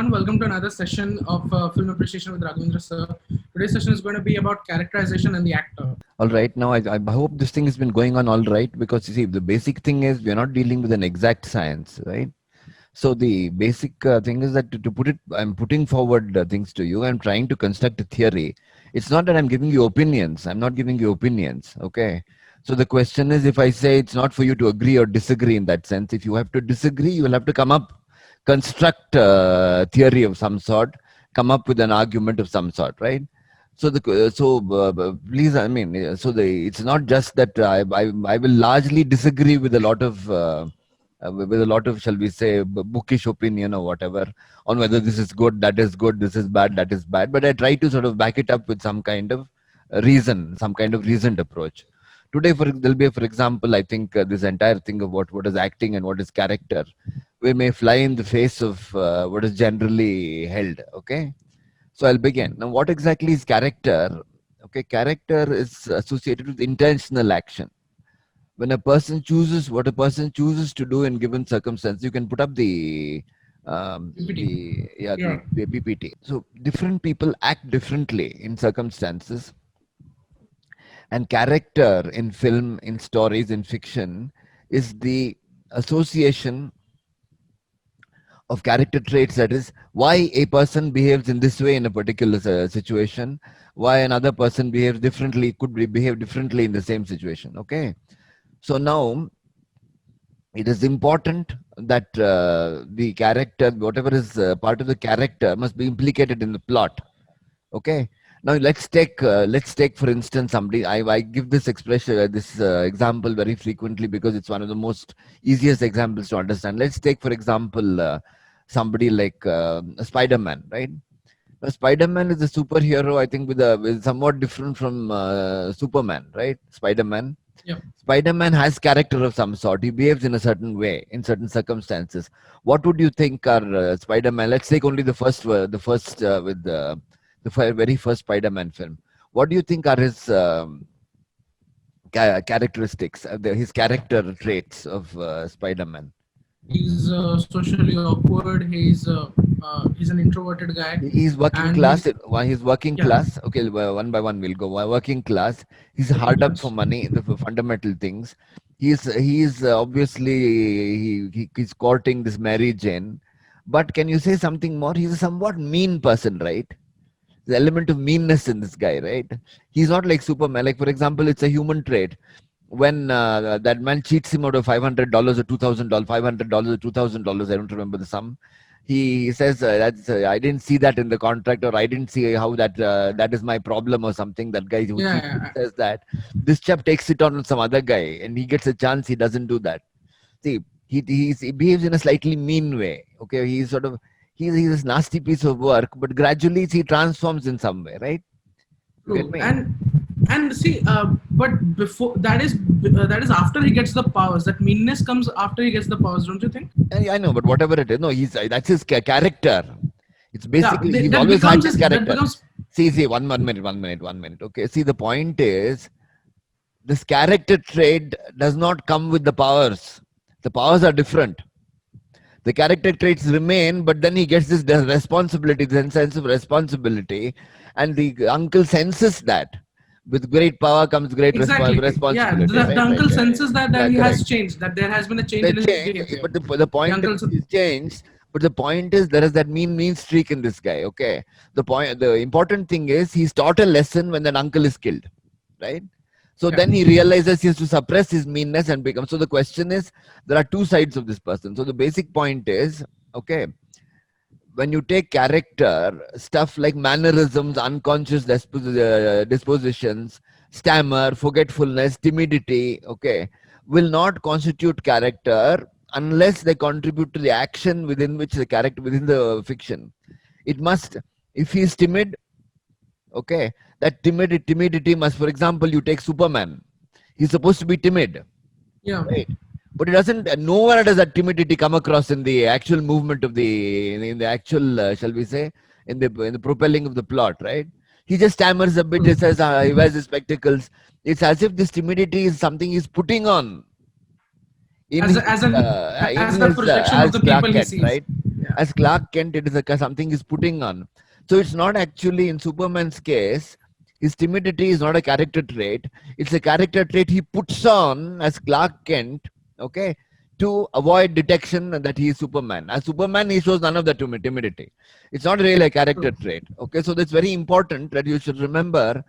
everyone. Welcome to another session of Film Appreciation with Raghavendra sir. Today's session is going to be about characterization and the actor. All right. Now, I hope this thing has been going on all right, because you see, the basic thing is we're not dealing with an exact science, right? So the basic thing is that to put it, I'm putting forward things to you. I'm trying to construct a theory. It's not that I'm giving you opinions. I'm not giving you opinions. Okay. So the question is, if I say it's not for you to agree or disagree in that sense, if you have to disagree, you will have to come up, construct a theory of some sort, come up with an argument of some sort, right? So please, I mean, it's not just that I will largely disagree with a lot of with a lot of, shall we say, bookish opinion or whatever on whether this is good, that is good, this is bad, that is bad. But I try to sort of back it up with some kind of reason, some kind of reasoned approach. Today, there'll be, for example, I think this entire thing of what is acting and what is character, we may fly in the face of what is generally held. Okay. So I'll begin. Now, what exactly is character? Okay, character is associated with intentional action. When a person chooses what a person chooses to do in given circumstance, you can put up PPT. the PPT. So different people act differently in circumstances, and character in film, in stories, in fiction is the association of character traits, that is why a person behaves in this way in a particular situation, why another person behaves differently, behave differently in the same situation. Okay, so now it is important that the character, whatever is part of the character, must be implicated in the plot. Okay, now let's take for instance somebody. I give this expression, this example very frequently because it's one of the most easiest examples to understand. Let's take for example somebody like Spider-Man, right? Now, Spider-Man is a superhero, I think, with somewhat different from Superman, right? Spider-Man. Yeah. Spider-Man has character of some sort. He behaves in a certain way in certain circumstances. What would you think are Spider-Man? Let's take only the first with the very first Spider-Man film. What do you think are his characteristics, his character traits of Spider-Man? He's socially awkward. He's an introverted guy, He's working and class. He's working yeah, class. Okay, one by one we'll go. Working class. He's working hard up for class. money. The fundamental things. He's obviously he's courting this Mary Jane. But can you say something more? He's a somewhat mean person, right? The element of meanness in this guy, right? He's not like Superman. Like, for example, it's a human trait. When that man cheats him out of $500 or $2,000, $500 or $2,000, I don't remember the sum. He says that's I didn't see that in the contract, or I didn't see how that is my problem or something. That guy who cheats Yeah, says that. This chap takes it on some other guy, and he gets a chance. He doesn't do that. See, he behaves in a slightly mean way. Okay, he's sort of he's this nasty piece of work, but gradually he transforms in some way, right? You get true. me? And see, but before that is after he gets the powers. That meanness comes after he gets the powers, don't you think? I know, but whatever it is, no, he's that's his character. It's Yeah, basically he's that always had becomes this that character. becomes See, one minute. Okay, see, the point is this character trait does not come with the powers. The powers are different. The character traits remain, but then he gets this responsibility, this sense of responsibility, and the uncle senses that. With great power comes great exactly. Yeah, responsibility. the Right, right, uncle right. senses that Yeah, he has correct. changed. That there has been a change The in his change, behavior. but the The point is uncle. he's changed. But the point is there is that mean streak in this guy. Okay, the important thing is he's taught a lesson when that uncle is killed, right? So Yeah. then he realizes he has to suppress his meanness and become. So the question is, there are two sides of this person. So the basic point is, okay, when you take character, stuff like mannerisms, unconscious dispositions, stammer, forgetfulness, timidity, okay, will not constitute character unless they contribute to the action within which the character, within the fiction. It must, if he is timid, okay, that timidity must, for example, you take Superman. He's supposed to be timid, Yeah. right? But it doesn't. Nowhere does that timidity come across in the actual movement of in the actual, shall we say, in the propelling of the plot, right? He just stammers a bit. He says he wears his spectacles. It's as if this timidity is something he's putting on As a, as an in as the his projection of as the Clark people he Kent, sees. right? Yeah. As Clark Kent, it is something he's putting on. So it's not actually, in Superman's case, his timidity is not a character trait. It's a character trait he puts on as Clark Kent, okay, to avoid detection that he is Superman. As Superman, he shows none of that timidity. It's not really a character True. trait. Okay, so that's very important that you should remember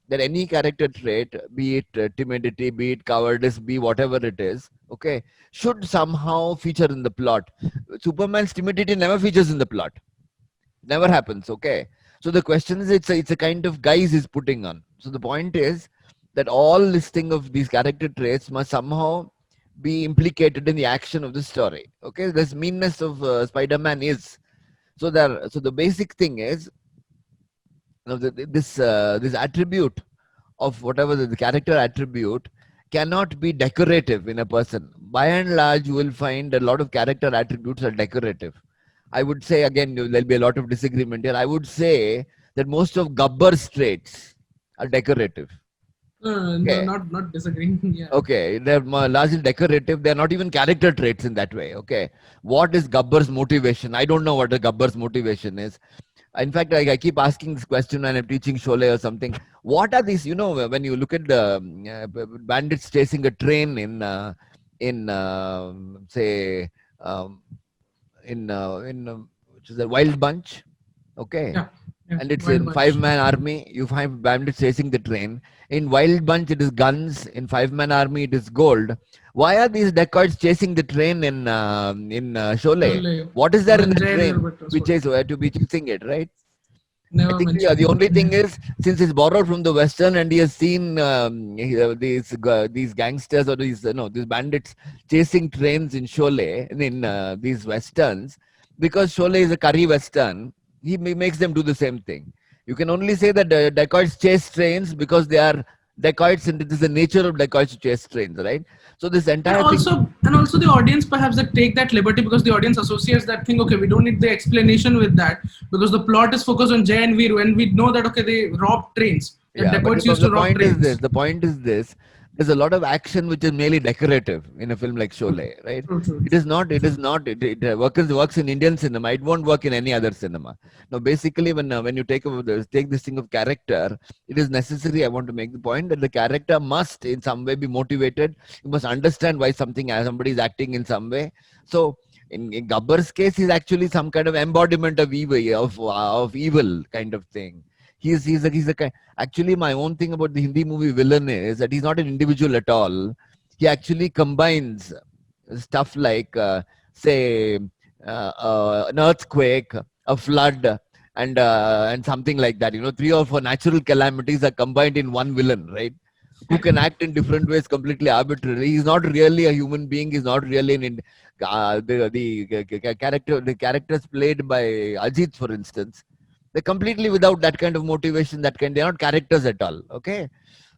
that any character trait, be it timidity, be it cowardice, be whatever it is, okay, should somehow feature in the plot. Superman's timidity never features in the plot. Never happens. Okay. So the question is, it's a kind of guise he's putting on. So the point is that all listing of these character traits must somehow be implicated in the action of the story. Okay. This meanness of Spider-Man is so there. So the basic thing is, this attribute of whatever the character attribute cannot be decorative in a person. By and large, you will find a lot of character attributes are decorative. I would say, again, there'll be a lot of disagreement here. I would say that most of Gabbar's traits are decorative. No, Okay. not disagreeing. Yeah. Okay, they're largely decorative. They're not even character traits in that way. Okay, what is Gabbar's motivation? I don't know what the Gabbar's motivation is. In fact, I keep asking this question when I'm teaching Sholay or something. What are these? When you look at the bandits chasing a train in say um, in which is a Wild Bunch, okay, Yeah. Yeah. and it's Wild in Bunch. five-man army. You find bandits chasing the train. In Wild Bunch, it is guns. In five-man army, it is gold. Why are these dacoits chasing the train in Sholay? Surely, What is there in when the Jay and train Robert was which is to be chasing it, right? I never think mentioned the only that. thing is, since it's borrowed from the Western and he has seen these gangsters or these bandits chasing trains in Sholay, in these Westerns, because Sholay is a curry Western, he makes them do the same thing. You can only say that dacoits chase trains because they are dacoits and it is the nature of dacoits to chase trains, right? So this and entire thing. also and also the audience perhaps that take that liberty because the audience associates that thing. Okay, we don't need the explanation with that because the plot is focused on Jay and Veer, when we know that okay, they rob trains and Yeah, but dacoits used the to rob point is this. trains. The point is this. There's a lot of action which is merely decorative in a film like True, Sholay, right? true, true, It is not. It is not. It works in Indian cinema. It won't work in any other cinema. Now, basically, when you take this thing of character, it is necessary. I want to make the point that the character must, in some way, be motivated. You must understand why somebody is acting in some way. So, in Gabbar's case, he's actually some kind of embodiment of evil kind of thing. He's a actually, my own thing about the Hindi movie villain is that he's not an individual at all. He actually combines stuff like, say, an earthquake, a flood, and something like that. 3 or 4 natural calamities are combined in one villain, right? Who can act in different ways completely arbitrarily. He's not really a human being. He's not really the characters played by Ajit, for instance, they're completely without that kind of motivation. They're not characters at all. Okay,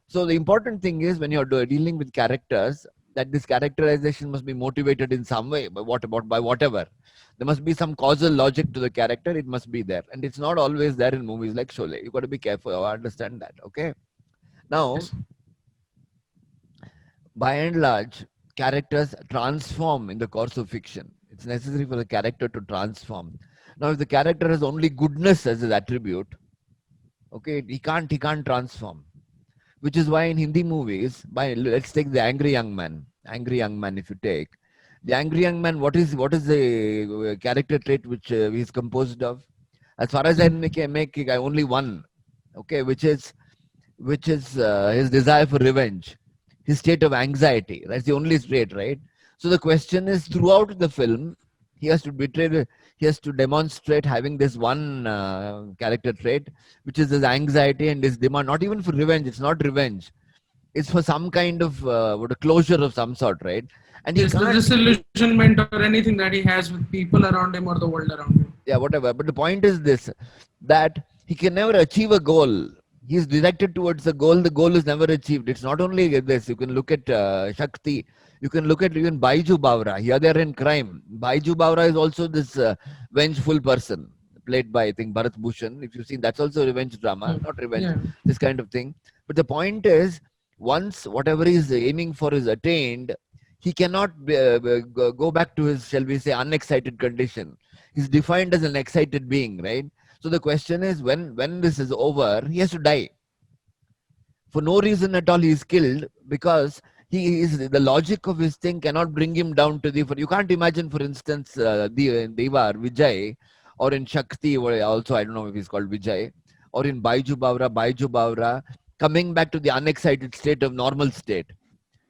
so the important thing is when you're dealing with characters, that this characterization must be motivated in some way by whatever. There must be some causal logic to the character. It must be there, and it's not always there in movies like Sholay. You got to be careful. I understand that. Okay, now Yes. by and large, characters transform in the course of fiction. It's necessary for the character to transform. Now, if the character has only goodness as his attribute, okay, he can't transform. Which is why in Hindi movies, let's take the Angry Young Man. Angry Young Man, if you take the Angry Young Man, what is the character trait which he's composed of? As far as I make only one, okay, which is his desire for revenge, his state of anxiety. That's the only trait, right? So the question is, throughout the film, he has to he has to demonstrate having this one character trait, which is his anxiety and his demand, not even for revenge. It's not revenge. It's for some kind of a closure of some sort, right? And he Yes, the can't. disillusionment or anything that he has with people around him or the world around him. Yeah, whatever. But the point is this, that he can never achieve a goal. He's directed towards a goal. The goal is never achieved. It's not only this. You can look at Shakti. You can look at even Baiju Bawra. Here they are in crime. Baiju Bawra is also this vengeful person, played by, I think, Bharat Bhushan. If you've seen, that's also revenge drama, not revenge, Yeah. this kind of thing. But the point is, once whatever he's aiming for is attained, he cannot go back to his, shall we say, unexcited condition. He's defined as an excited being, right? So the question is, when this is over, he has to die. For no reason at all, he is killed because he is the logic of his thing cannot bring him down to the. For you can't imagine, for instance, the Deva or Vijay, or in Shakti, or also I don't know if he's called Vijay, or in Baiju Bavra, coming back to the unexcited state of normal state.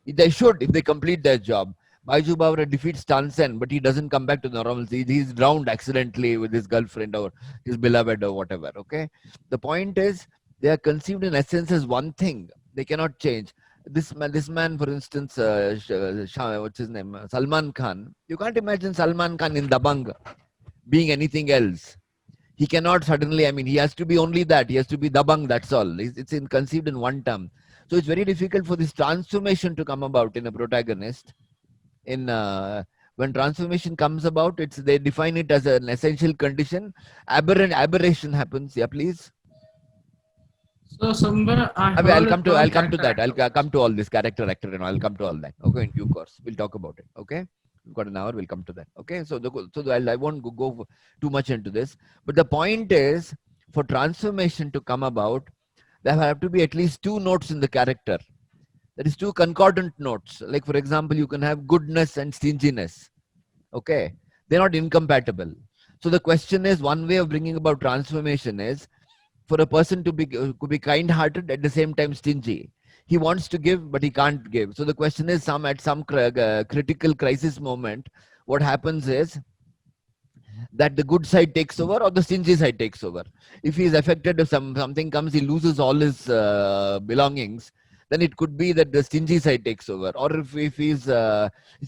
They should, if they complete their job. Baiju Bavra defeats Tansen, but he doesn't come back to normalcy. He's drowned accidentally with his girlfriend or his beloved or whatever. Okay. The point is, they are conceived in essence as one thing. They cannot change. This man, for instance, what's his name? Salman Khan. You can't imagine Salman Khan in Dabang being anything else. He cannot suddenly, I mean, he has to be only that. He has to be Dabang, that's all. It's conceived in one term. So it's very difficult for this transformation to come about in a protagonist. When transformation comes about, they define it as an essential condition. Aberration happens. Yeah, please. So somewhere I'll come to that. I'll come to all this character actor and I'll come to all that. Okay, in due course, we'll talk about it. Okay, we've got an hour. We'll come to that. Okay, so I won't go too much into this. But the point is, for transformation to come about, there have to be at least two notes in the character. That is two concordant notes. Like for example, you can have goodness and stinginess. Okay, they're not incompatible. So the question is, one way of bringing about transformation is for a person to be kind-hearted at the same time stingy. He wants to give, but he can't give. So the question is, at some critical crisis moment, what happens is that the good side takes over or the stingy side takes over. If he is affected, if something comes, he loses all his belongings, then it could be that the stingy side takes over. Or if he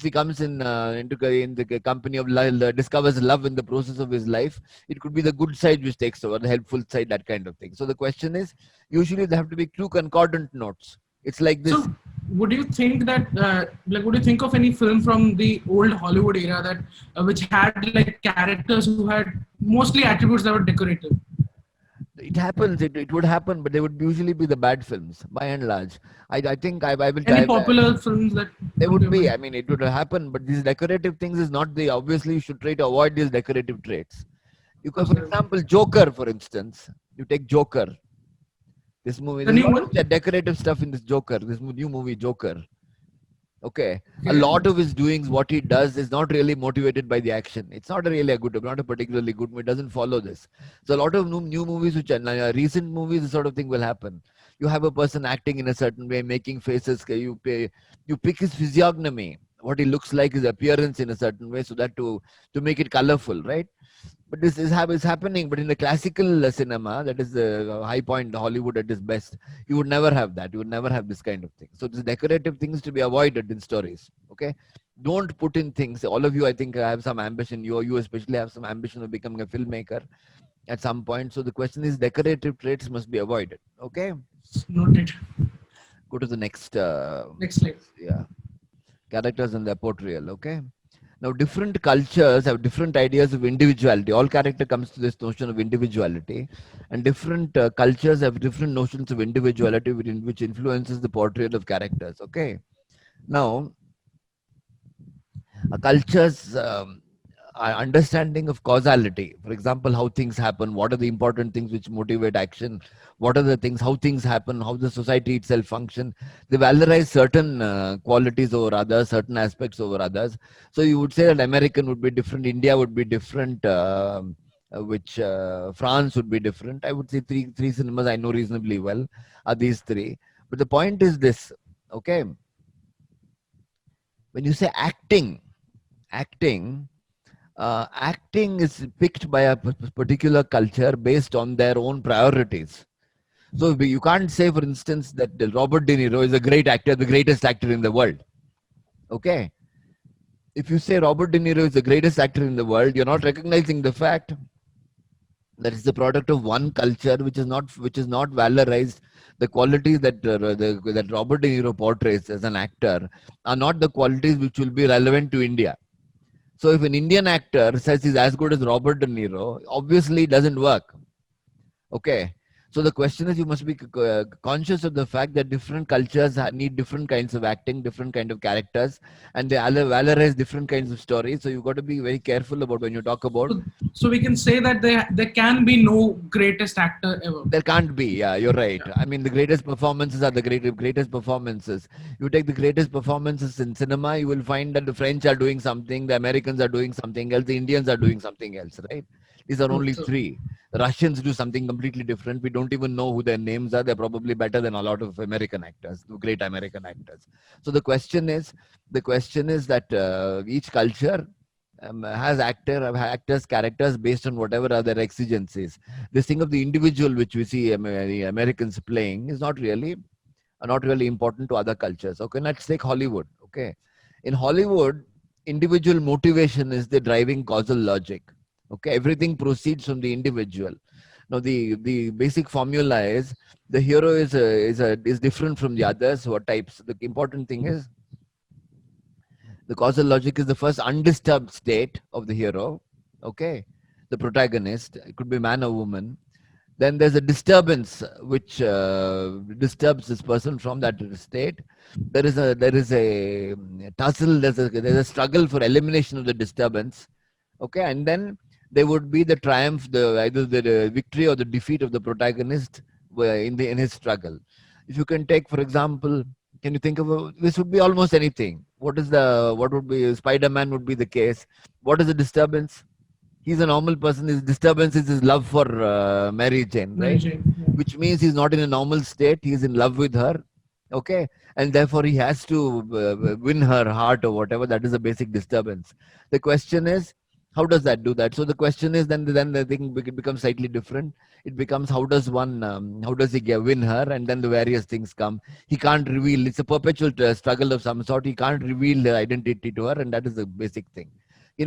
comes in the company of discovers love in the process of his life, it could be the good side which takes over, the helpful side, that kind of thing. So the question is, usually there have to be two concordant notes. It's like this. So would you think that, would you think of any film from the old Hollywood era that which had like characters who had mostly attributes that were decorative? It happens. It would happen, but they would usually be the bad films by and large. I think I will. Any popular films that they would be. I mean, it would happen, but these decorative things is not the. Obviously, you should try to avoid these decorative traits. You can, for example, Joker, for instance. You take Joker. This movie, there's a lot of decorative stuff in this Joker. This new movie, Joker. Okay. A lot of his doings, what he does, is not really motivated by the action. It's not not a particularly good movie. It doesn't follow this. So a lot of new movies, which are recent movies, this sort of thing will happen. You have a person acting in a certain way, making faces. You pick his physiognomy, what he looks like, his appearance in a certain way, so that to make it colorful, right? But this is happening. But in the classical cinema, that is the high point, Hollywood at its best, you would never have that. You would never have this kind of thing. So these decorative things to be avoided in stories. Okay, don't put in things. All of you, I think, have some ambition. You especially have some ambition of becoming a filmmaker at some point. So the question is, decorative traits must be avoided. Okay. Noted. Go to the next. Next slide. Yeah, characters and their portrayal. Okay. Now, different cultures have different ideas of individuality. All character comes to this notion of individuality, and different cultures have different notions of individuality, which influences the portrayal of characters. Okay. Now, a culture's understanding of causality, for example, how things happen, what are the important things which motivate action, what are the things, how things happen, how the society itself function. They valorize certain qualities over others, certain aspects over others. So you would say that American would be different, India would be different, France would be different. I would say three cinemas I know reasonably well are these three. But the point is this, okay? When you say acting is picked by a particular culture based on their own priorities. So you can't say, for instance, that Robert De Niro is a great actor, the greatest actor in the world. Okay. If you say Robert De Niro is the greatest actor in the world, you're not recognizing the fact that it's the product of one culture which is not valorized. The qualities that Robert De Niro portrays as an actor are not the qualities which will be relevant to India. So if an Indian actor says he's as good as Robert De Niro, obviously it doesn't work. Okay. So the question is, you must be conscious of the fact that different cultures need different kinds of acting, different kind of characters, and they valorize different kinds of stories. So you've got to be very careful about when you talk about. So we can say that there can be no greatest actor ever. There can't be. Yeah, you're right. Yeah. I mean, the greatest performances are the greatest performances. You take the greatest performances in cinema, you will find that the French are doing something, the Americans are doing something else, the Indians are doing something else, right? These are only So three. The Russians do something completely different. We don't even know who their names are. They're probably better than a lot of American actors, the great American actors. So the question is that each culture has actors, characters based on whatever are their exigencies. This thing of the individual, which we see the Americans playing, is not really important to other cultures. Okay, let's take Hollywood. Okay, in Hollywood, individual motivation is the driving causal logic. Okay, everything proceeds from the individual. Now, the basic formula is the hero is different from the others who are types. The important thing is the causal logic is the first undisturbed state of the hero. Okay, the protagonist. It could be man or woman. Then there's a disturbance which disturbs this person from that state. There is a tussle. There's a struggle for elimination of the disturbance. Okay, and then there would be the triumph, either the victory or the defeat of the protagonist in his struggle. If you can take, for example, can you think of this would be almost anything. What would be Spider-Man would be the case. What is the disturbance? He's a normal person. His disturbance is his love for Mary Jane, Mary right? Jane, yeah. Which means he's not in a normal state. He's in love with her, okay, and therefore he has to win her heart or whatever. That is a basic disturbance. The question is, how does that do that? So the question is, then the thing becomes slightly different. It becomes, how does he win her, and then the various things come. He can't reveal. It's a perpetual struggle of some sort. He can't reveal the identity to her, and that is the basic thing.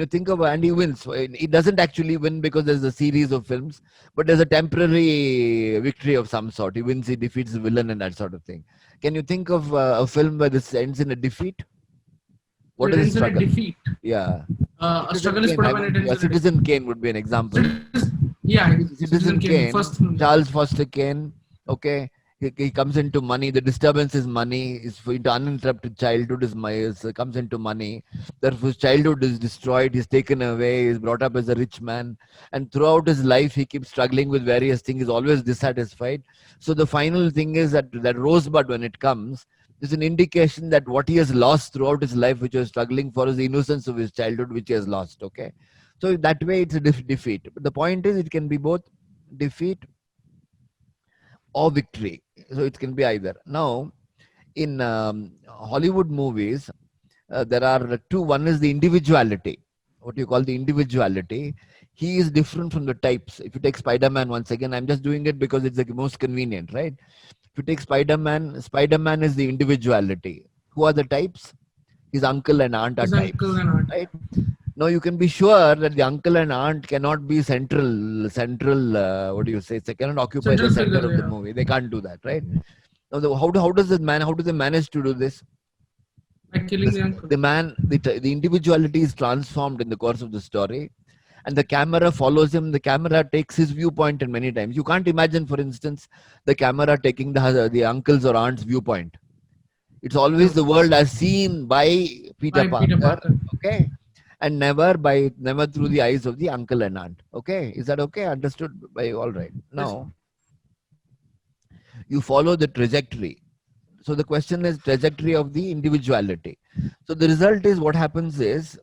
Think of, and he wins. He doesn't actually win because there's a series of films, but there's a temporary victory of some sort. He wins, he defeats the villain, and that sort of thing. Can you think of a film where this ends in a defeat? What It is the ends in a struggle? defeat. Yeah. A struggle is put up and it ends in a defeat. Citizen Kane would be an example. Yeah, Citizen Kane, first film. Charles Foster Kane, okay, he comes into money. The disturbance is money. Into uninterrupted childhood comes into money. Therefore, his childhood is destroyed. He's taken away. He's brought up as a rich man, and throughout his life, he keeps struggling with various things. He's always dissatisfied. So the final thing is that rosebud, when it comes, is an indication that what he has lost throughout his life, which he was struggling for, is the innocence of his childhood, which he has lost. Okay, so that way it's a defeat. But the point is, it can be both defeat or victory. So it can be either. Now, in Hollywood movies, there are two. One is the individuality. What you call the individuality. He is different from the types. If you take Spider-Man, once again, I'm just doing it because it's the most convenient, right? If you take Spider-Man, Spider-Man is the individuality. Who are the types? His uncle and aunt are His types, uncle and aunt. right? Now you can be sure that the uncle and aunt cannot be central. What do you say? They cannot occupy Central the center figure, of the yeah. movie. They can't do that, right? Now, how does it man? How do they manage to do this? Like killing the uncle. The individuality is transformed in the course of the story, and the camera follows him. The camera takes his viewpoint, and many times you can't imagine, for instance, the camera taking the uncle's or aunt's viewpoint. It's always the world as seen by Peter Parker, okay, and never through the eyes of the uncle and aunt. Okay, is that okay? Understood? By all right. Now you follow the trajectory. So the question is trajectory of the individuality. So the result is, what happens is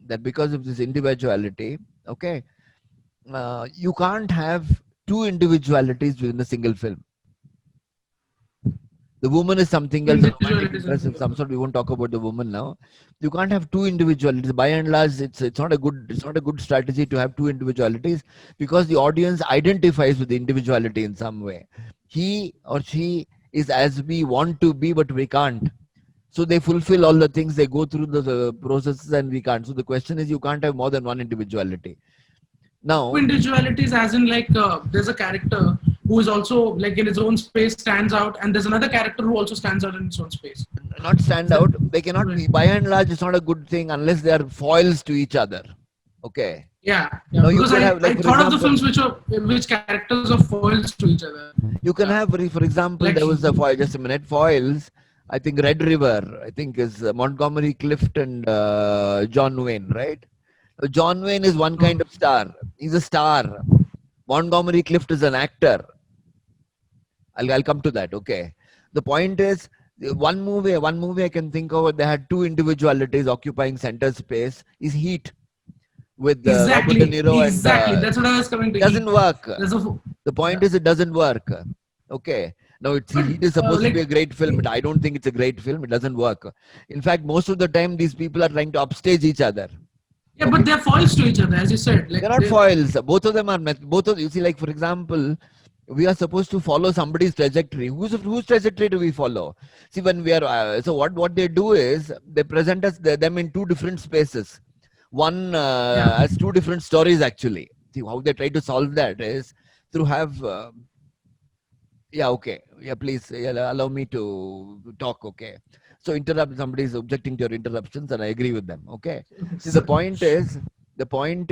that because of this individuality, okay, you can't have two individualities within a single film. The woman is something else, romantic interest of some sort. We won't talk about the woman now. You can't have two individualities. By and large, it's not a good strategy to have two individualities, because the audience identifies with the individuality in some way. He or she is as we want to be, but we can't. So they fulfill all the things, they go through the processes, and we can't. So the question is, you can't have more than one individuality. Now, individualities, as in like there's a character who is also like in his own space, stands out, and there's another character who also stands out in its own space. Not stand out. They cannot be. By and large, it's not a good thing unless they are foils to each other. Okay. Yeah, Now you because could have, I like, for thought of the example, films which characters are foils to each other. you can have, for example, Like there was a foil, just a minute, foils. I think Red River, I think is Montgomery Clift and John Wayne, right? John Wayne is one kind of star. He's a star. Montgomery Clift is an actor. I'll come to that. Okay. The point is, one movie I can think of, they had two individualities occupying center space, is Heat with Robert De Niro, and exactly. That's what I was coming to. Heat. doesn't work. There's a The point yeah. is, it doesn't work. Okay. Now, But Heat is supposed to be a like great film, but I don't think it's a great film. It doesn't work. In fact, most of the time, these people are trying to upstage each other. yeah, Okay. but they're foils to each other, as you said. Like They're not foils. Both of them are both of you see, like, for example, we are supposed to follow somebody's trajectory. Whose trajectory do we follow? See, when we are so what they do is they present us them in two different spaces. One yeah. has two different stories actually. See how they try to solve that is through have yeah, okay, yeah, please, yeah, allow me to talk. Okay, so interrupt, somebody is objecting to your interruptions and I agree with them. Okay, see, So, the point is the point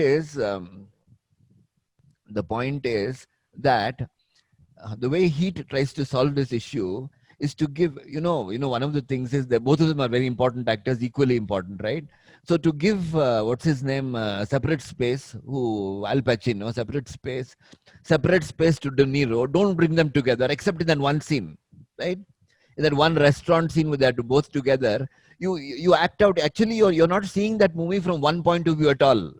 is that the way Heat tries to solve this issue is to give, one of the things is that both of them are very important actors, equally important, right? So to give what's his name, separate space, who Al Pacino, separate space to De Niro. Don't bring them together except in that one scene, right? In that one restaurant scene where they're both together, you act out. Actually, you're not seeing that movie from one point of view at all.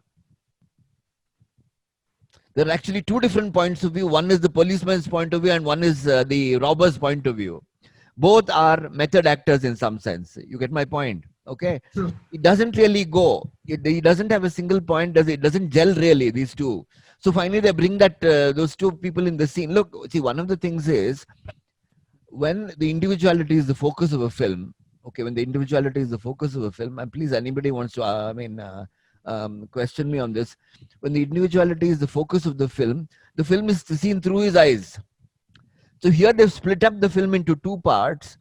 There are actually two different points of view. One is the policeman's point of view and one is the robber's point of view. Both are method actors in some sense. You get my point? Okay. true. It doesn't really go. It doesn't have a single point. It doesn't gel really, these two. So finally they bring that those two people in the scene. Look, see, one of the things is when the individuality is the focus of a film. Okay, when the individuality is the focus of a film, and please, anybody wants to, question me on this. When the individuality is the focus of the film is seen through his eyes. So here they've split up the film into two parts.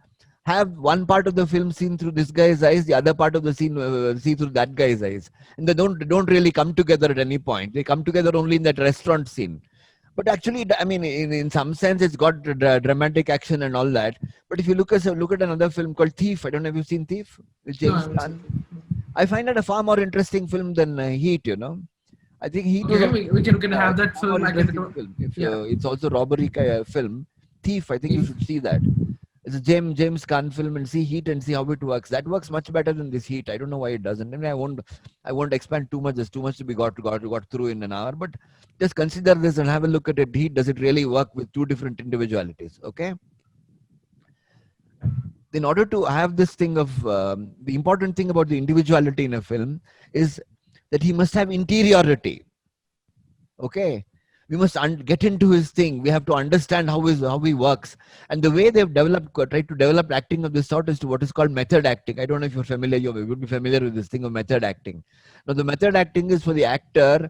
Have one part of the film seen through this guy's eyes, the other part of the scene see through that guy's eyes, and they don't really come together at any point. They come together only in that restaurant scene. But actually, I mean, in some sense, it's got dramatic action and all that. But if you look at another film called Thief, I don't know if you've seen Thief with No, I James haven't Caan. seen I find it a far more interesting film than Heat. I think Heat is okay, we can have that far more film. I can interesting film. If yeah. it's also robbery film, Thief, I think you should see that. It's a James Caan film, and see Heat and see how it works. That works much better than this Heat. I don't know why it doesn't. I mean, I won't expand too much. There's too much to be got through in an hour. But just consider this and have a look at it. Heat, does it really work with two different individualities? Okay. In order to have this thing of the important thing about the individuality in a film is that he must have interiority. Okay, we must get into his thing. We have to understand how he works, and the way they've tried to develop acting of this sort is to what is called method acting. I don't know if you're familiar. You would be familiar with this thing of method acting. Now, the method acting is for the actor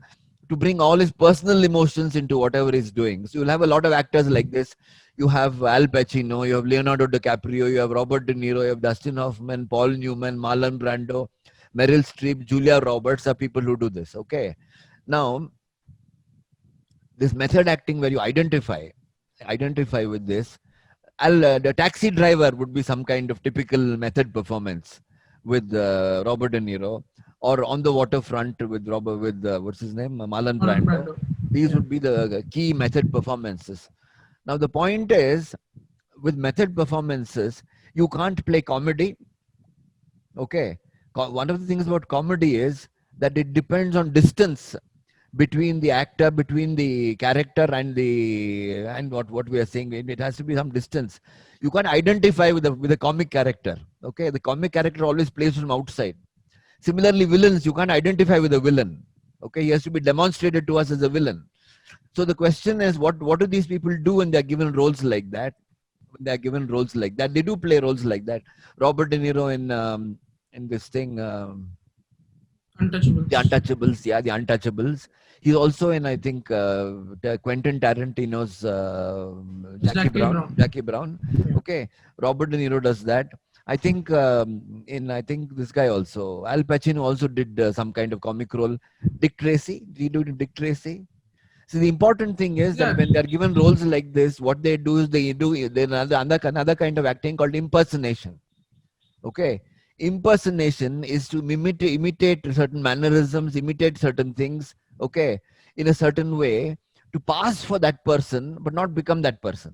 to bring all his personal emotions into whatever he's doing. So you'll have a lot of actors like this. You have Al Pacino, you have Leonardo DiCaprio, you have Robert De Niro, you have Dustin Hoffman, Paul Newman, Marlon Brando, Meryl Streep, Julia Roberts are people who do this. Okay, now this method acting where you identify with this. The Taxi Driver would be some kind of typical method performance with Robert De Niro, or On the Waterfront with what's his name, Marlon Brando. These would be the key method performances. Now the point is, with method performances, you can't play comedy. Okay, one of the things about comedy is that it depends on distance between the actor, between the character and what we are saying. It has to be some distance. You can't identify with a comic character. Okay, the comic character always plays from outside. Similarly, villains, you can't identify with a villain. Okay, he has to be demonstrated to us as a villain. So the question is, what do these people do when they're given roles like that? When they're given roles like that, they do play roles like that. Robert De Niro in this thing. Untouchables. The Untouchables, yeah, The Untouchables. He's also in, I think, Quentin Tarantino's Jackie Brown. Yeah. Okay, Robert De Niro does that. I think I think this guy also, Al Pacino also did some kind of comic role. Dick Tracy, did he do Dick Tracy? So the important thing is that Yeah, when they're given roles like this, what they do is they do another kind of acting called impersonation. Okay, impersonation is to imitate certain mannerisms, imitate certain things. Okay, in a certain way to pass for that person, but not become that person.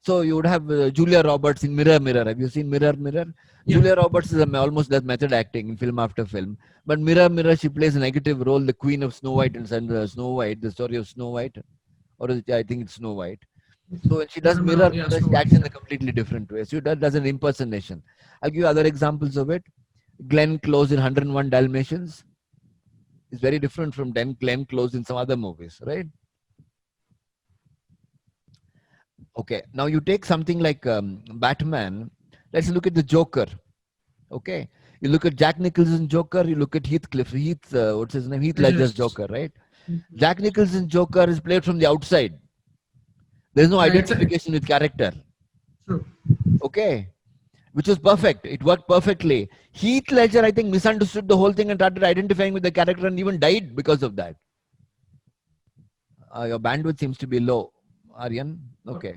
So you would have Julia Roberts in Mirror Mirror. Have you seen Mirror Mirror? yeah. Julia Roberts is almost does method acting in film after film. But Mirror Mirror, she plays a negative role, the Queen of Snow White and Snow White, the story of Snow White, or I think it's Snow White. So when she I does remember, Mirror yeah, Mirror, Snow she White. acts in a completely different way. So that does an impersonation. I'll give you other examples of it. Glenn Close in 101 Dalmatians is very different from Glenn Close in some other movies, right? Okay, now you take something like Batman. Let's look at the Joker. Okay, you look at Jack Nicholson's Joker. You look at what's his name? Heath Ledger's Yes. Joker, right? Jack Nicholson's Joker is played from the outside. There's no Yeah, identification with character. true. Okay, which was perfect. It worked perfectly. Heath Ledger, I think, misunderstood the whole thing and started identifying with the character and even died because of that. Your bandwidth seems to be low, Aryan. Okay,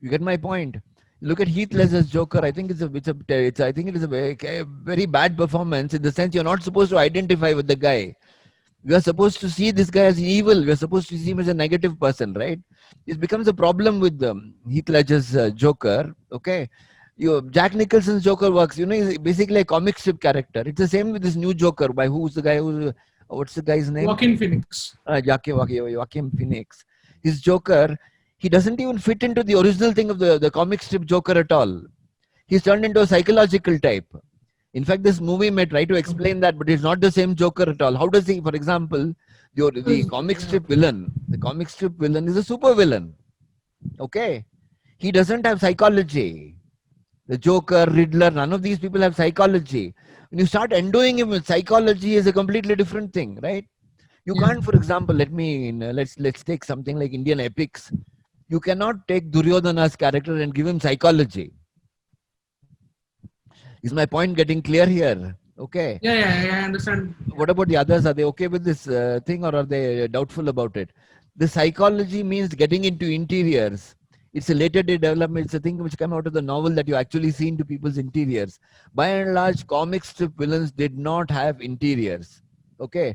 you get my point. Look at Heath Ledger's Joker. I think I think it is a very bad performance in the sense you're not supposed to identify with the guy. We are supposed to see this guy as evil. We are supposed to see him as a negative person, right? It becomes a problem with Heath Ledger's Joker. Okay, Jack Nicholson's Joker works. You know, he's basically a comic strip character. It's the same with this new Joker. By who's the guy who? What's the guy's name? Joaquin Phoenix. Joaquin Phoenix. His Joker, he doesn't even fit into the original thing of the comic strip Joker at all. He's turned into a psychological type. In fact, this movie may try to explain that, but it's not the same Joker at all. How does he, for example, the comic strip villain, the comic strip villain is a super villain. Okay. He doesn't have psychology. The Joker, Riddler, none of these people have psychology. When you start endowing him with psychology, is a completely different thing, right? You Yeah. can't, for example, let's take something like Indian epics. You cannot take Duryodhana's character and give him psychology. Is my point getting clear here? Okay. Yeah, I understand. What about the others? Are they okay with this thing or are they doubtful about it? The psychology means getting into interiors. It's a later day development. It's a thing which came out of the novel that you actually see into people's interiors. By and large, comic strip villains did not have interiors. Okay.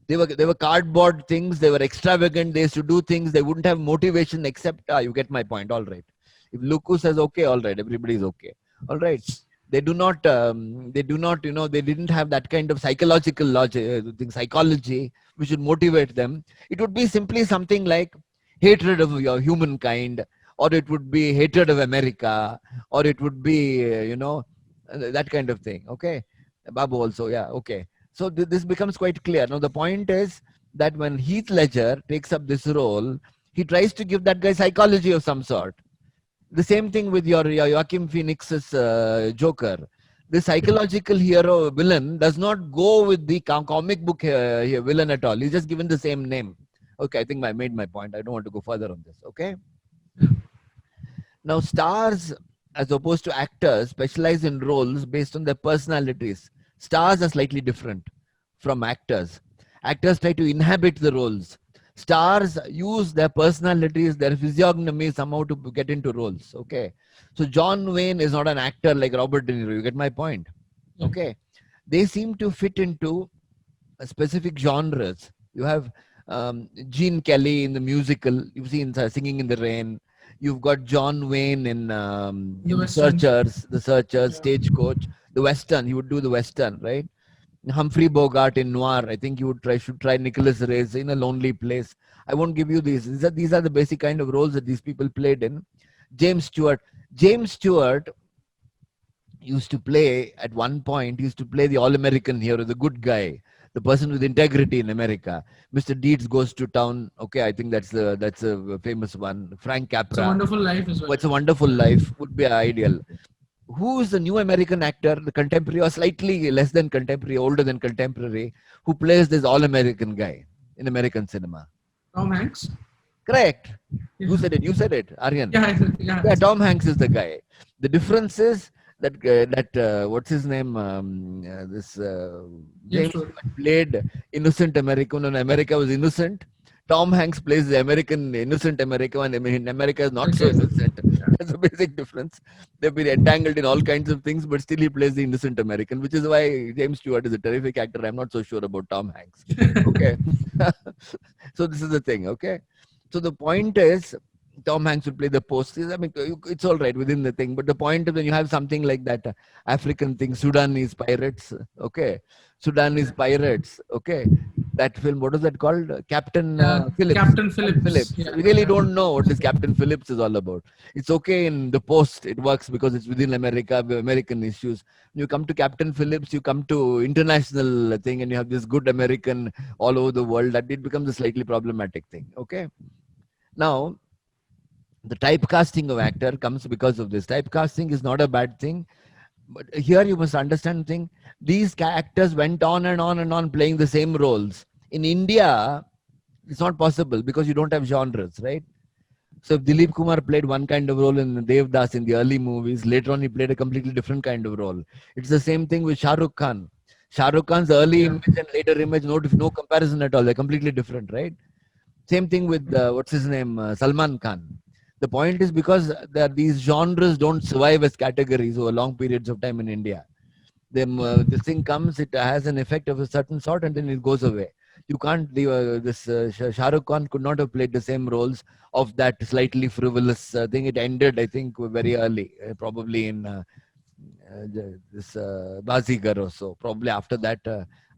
They were cardboard things. They were extravagant. They used to do things. They wouldn't have motivation except, you get my point. All right. If Luku says okay, all right, everybody's okay. All right. They do not, they didn't have that kind of psychological logic, psychology, which would motivate them. It would be simply something like hatred of your humankind, or it would be hatred of America, or it would be, that kind of thing. Okay. Babu also, yeah, okay. So this becomes quite clear. Now, the point is that when Heath Ledger takes up this role, he tries to give that guy psychology of some sort. The same thing with your Joaquin Phoenix's Joker. The psychological hero villain does not go with the comic book villain at all. He's just given the same name. Okay, I think I made my point. I don't want to go further on this. Okay. Now, stars, as opposed to actors, specialize in roles based on their personalities. Stars are slightly different from actors. Actors try to inhabit the roles. Stars use their personalities, their physiognomy somehow to get into roles. Okay. So John Wayne is not an actor like Robert De Niro. You get my point? Okay. They seem to fit into specific genres. You have Gene Kelly in the musical. You've seen Singing in the Rain. You've got John Wayne in the Searchers, Stagecoach, the Western. He would do the Western, right? Humphrey Bogart in Noir. I think you should try Nicholas Ray's in A Lonely Place. I won't give you these. These are the basic kind of roles that these people played in. James Stewart. James Stewart used to play at one point. He used to play the all-American hero, the good guy, the person with integrity in America. Mr. Deeds Goes to Town. Okay, I think that's a famous one. Frank Capra. It's a Wonderful Life as well. It's a Wonderful Life would be ideal. Who is the new American actor, the contemporary or slightly less than contemporary, older than contemporary, who plays this all-American guy in American cinema? Tom Hanks. Correct. Yeah. Who said it? You said it, Aryan. Yeah. Yeah, Tom Hanks is the guy. The difference is what's his name? This James James Stewart. Stewart played innocent American when America was innocent. Tom Hanks plays the American innocent America, and I mean, America is not so Okay. innocent. Yeah. There's a basic difference. They've been entangled in all kinds of things, but still he plays the innocent American, which is why James Stewart is a terrific actor. I'm not so sure about Tom Hanks. Okay. So this is the thing. Okay. So the point is, Tom Hanks would play the post. I mean, it's all right within the thing, but the point is when you have something like that African thing, Sudanese pirates, okay, Sudanese pirates, okay, that film, what is that called? Captain Phillips. Captain Captain Phillips. Phillips. Yeah. We really Yeah. don't know what this Captain Phillips is all about. It's okay in the post, it works because it's within America, American issues. When you come to Captain Phillips, you come to international thing, and you have this good American all over the world. That it becomes a slightly problematic thing. Okay, now the typecasting of actor comes because of this. Typecasting is not a bad thing, but here you must understand thing. These actors went on and on and on playing the same roles. In India, it's not possible because you don't have genres, right? So if Dilip Kumar played one kind of role in Devdas in the early movies, later on he played a completely different kind of role. It's the same thing with Shah Rukh Khan. Shah Rukh Khan's early Yeah. image and later image, no comparison at all. They're completely different, right? Same thing with what's his name, Salman Khan. The point is because these genres don't survive as categories over long periods of time in India. This thing comes, it has an effect of a certain sort, and then it goes away. You can't. Shah Rukh Khan could not have played the same roles of that slightly frivolous thing. It ended, I think, very early, probably in this Bazigar or so. Probably after that,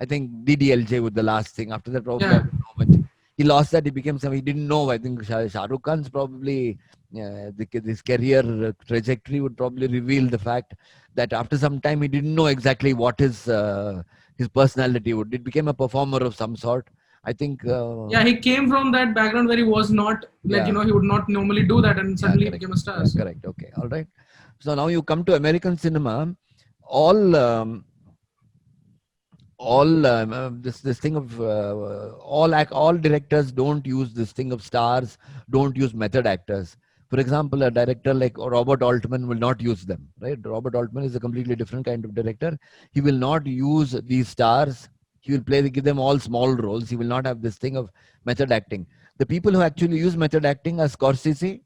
I think DDLJ was the last thing. After that, probably I Yeah. don't know much. He lost that. He became some. He didn't know. I think Shah Rukh Khan's probably his career trajectory would probably reveal the fact that after some time he didn't know exactly what his personality would. It became a performer of some sort. I think. Yeah. He came from that background where he was not like Yeah. he would not normally do that, and Yeah. suddenly he Correct. became a star. Yeah. So. Correct. Okay. All right. So now you come to American cinema. All this thing of all directors don't use this thing of stars, don't use method actors. For example, a director like Robert Altman will not use them, right? Robert Altman is a completely different kind of director. He will not use these stars. He will give them all small roles. He will not have this thing of method acting. The people who actually use method acting are Scorsese,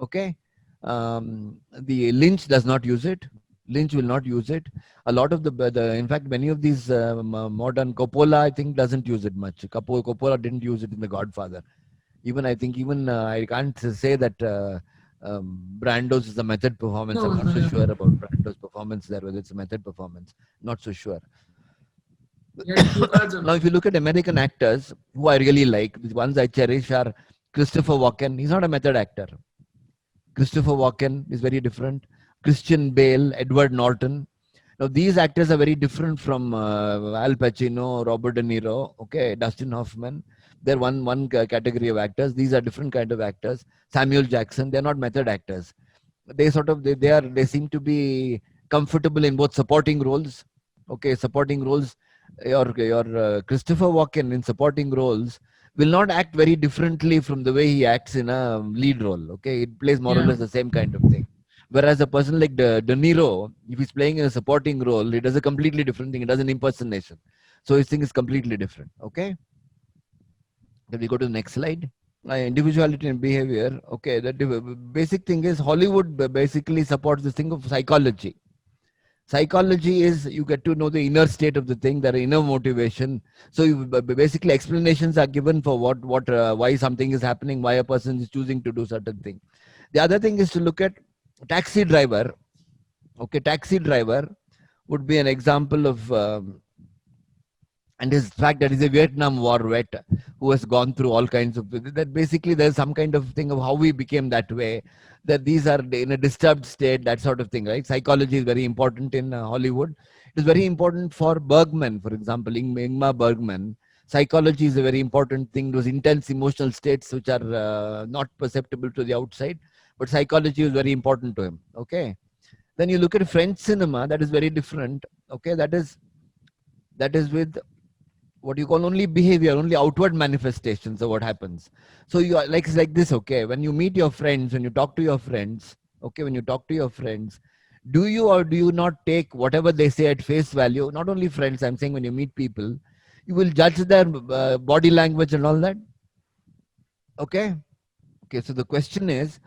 okay. The Lynch does not use it. Lynch will not use it. A lot of the in fact, many of these modern Coppola, I think, doesn't use it much. Coppola didn't use it in The Godfather. Even I think even I can't say that Brando's is a method performance. No. I'm not so Yeah. sure about Brando's performance there, whether it's a method performance. Not so sure. He had few cards Now, also. if you look at American actors who I really like, the ones I cherish are Christopher Walken. He's not a method actor. Christopher Walken is very different. Christian Bale, Edward Norton. Now these actors are very different from Al Pacino, Robert De Niro, okay, Dustin Hoffman. They're one category of actors. These are different kind of actors. Samuel Jackson. They're not method actors. They seem to be comfortable in both supporting roles. Okay, supporting roles. Your Christopher Walken in supporting roles will not act very differently from the way he acts in a lead role. Okay, it plays more or Yeah. less the same kind of thing. Whereas a person like De Niro, if he's playing in a supporting role, he does a completely different thing. He does an impersonation. So his thing is completely different. Okay. Then we go to the next slide. Individuality and behavior. Okay, the basic thing is Hollywood basically supports this thing of psychology. Psychology is you get to know the inner state of the thing, their inner motivation. So basically explanations are given for why something is happening, why a person is choosing to do certain thing. The other thing is to look at Taxi Driver. Okay, Taxi Driver would be an example of and his fact that he's a Vietnam War vet who has gone through all kinds of that. Basically, there's some kind of thing of how we became that way. That these are in a disturbed state, that sort of thing, right? Psychology is very important in Hollywood. It is very important for Bergman, for example, Ingmar Bergman. Psychology is a very important thing. Those intense emotional states which are not perceptible to the outside, but psychology is very important to him. Okay. Then you look at French cinema, that is very different. Okay, that is with what you call only behavior, only outward manifestations of what happens. So you are like, it's like this, okay? When you meet your friends, when you talk to your friends, okay, when you talk to your friends, Do you or do you not take whatever they say at face value? Not only friends, I'm saying when you meet people, you will judge their body language and all that. Okay. Okay. So the question is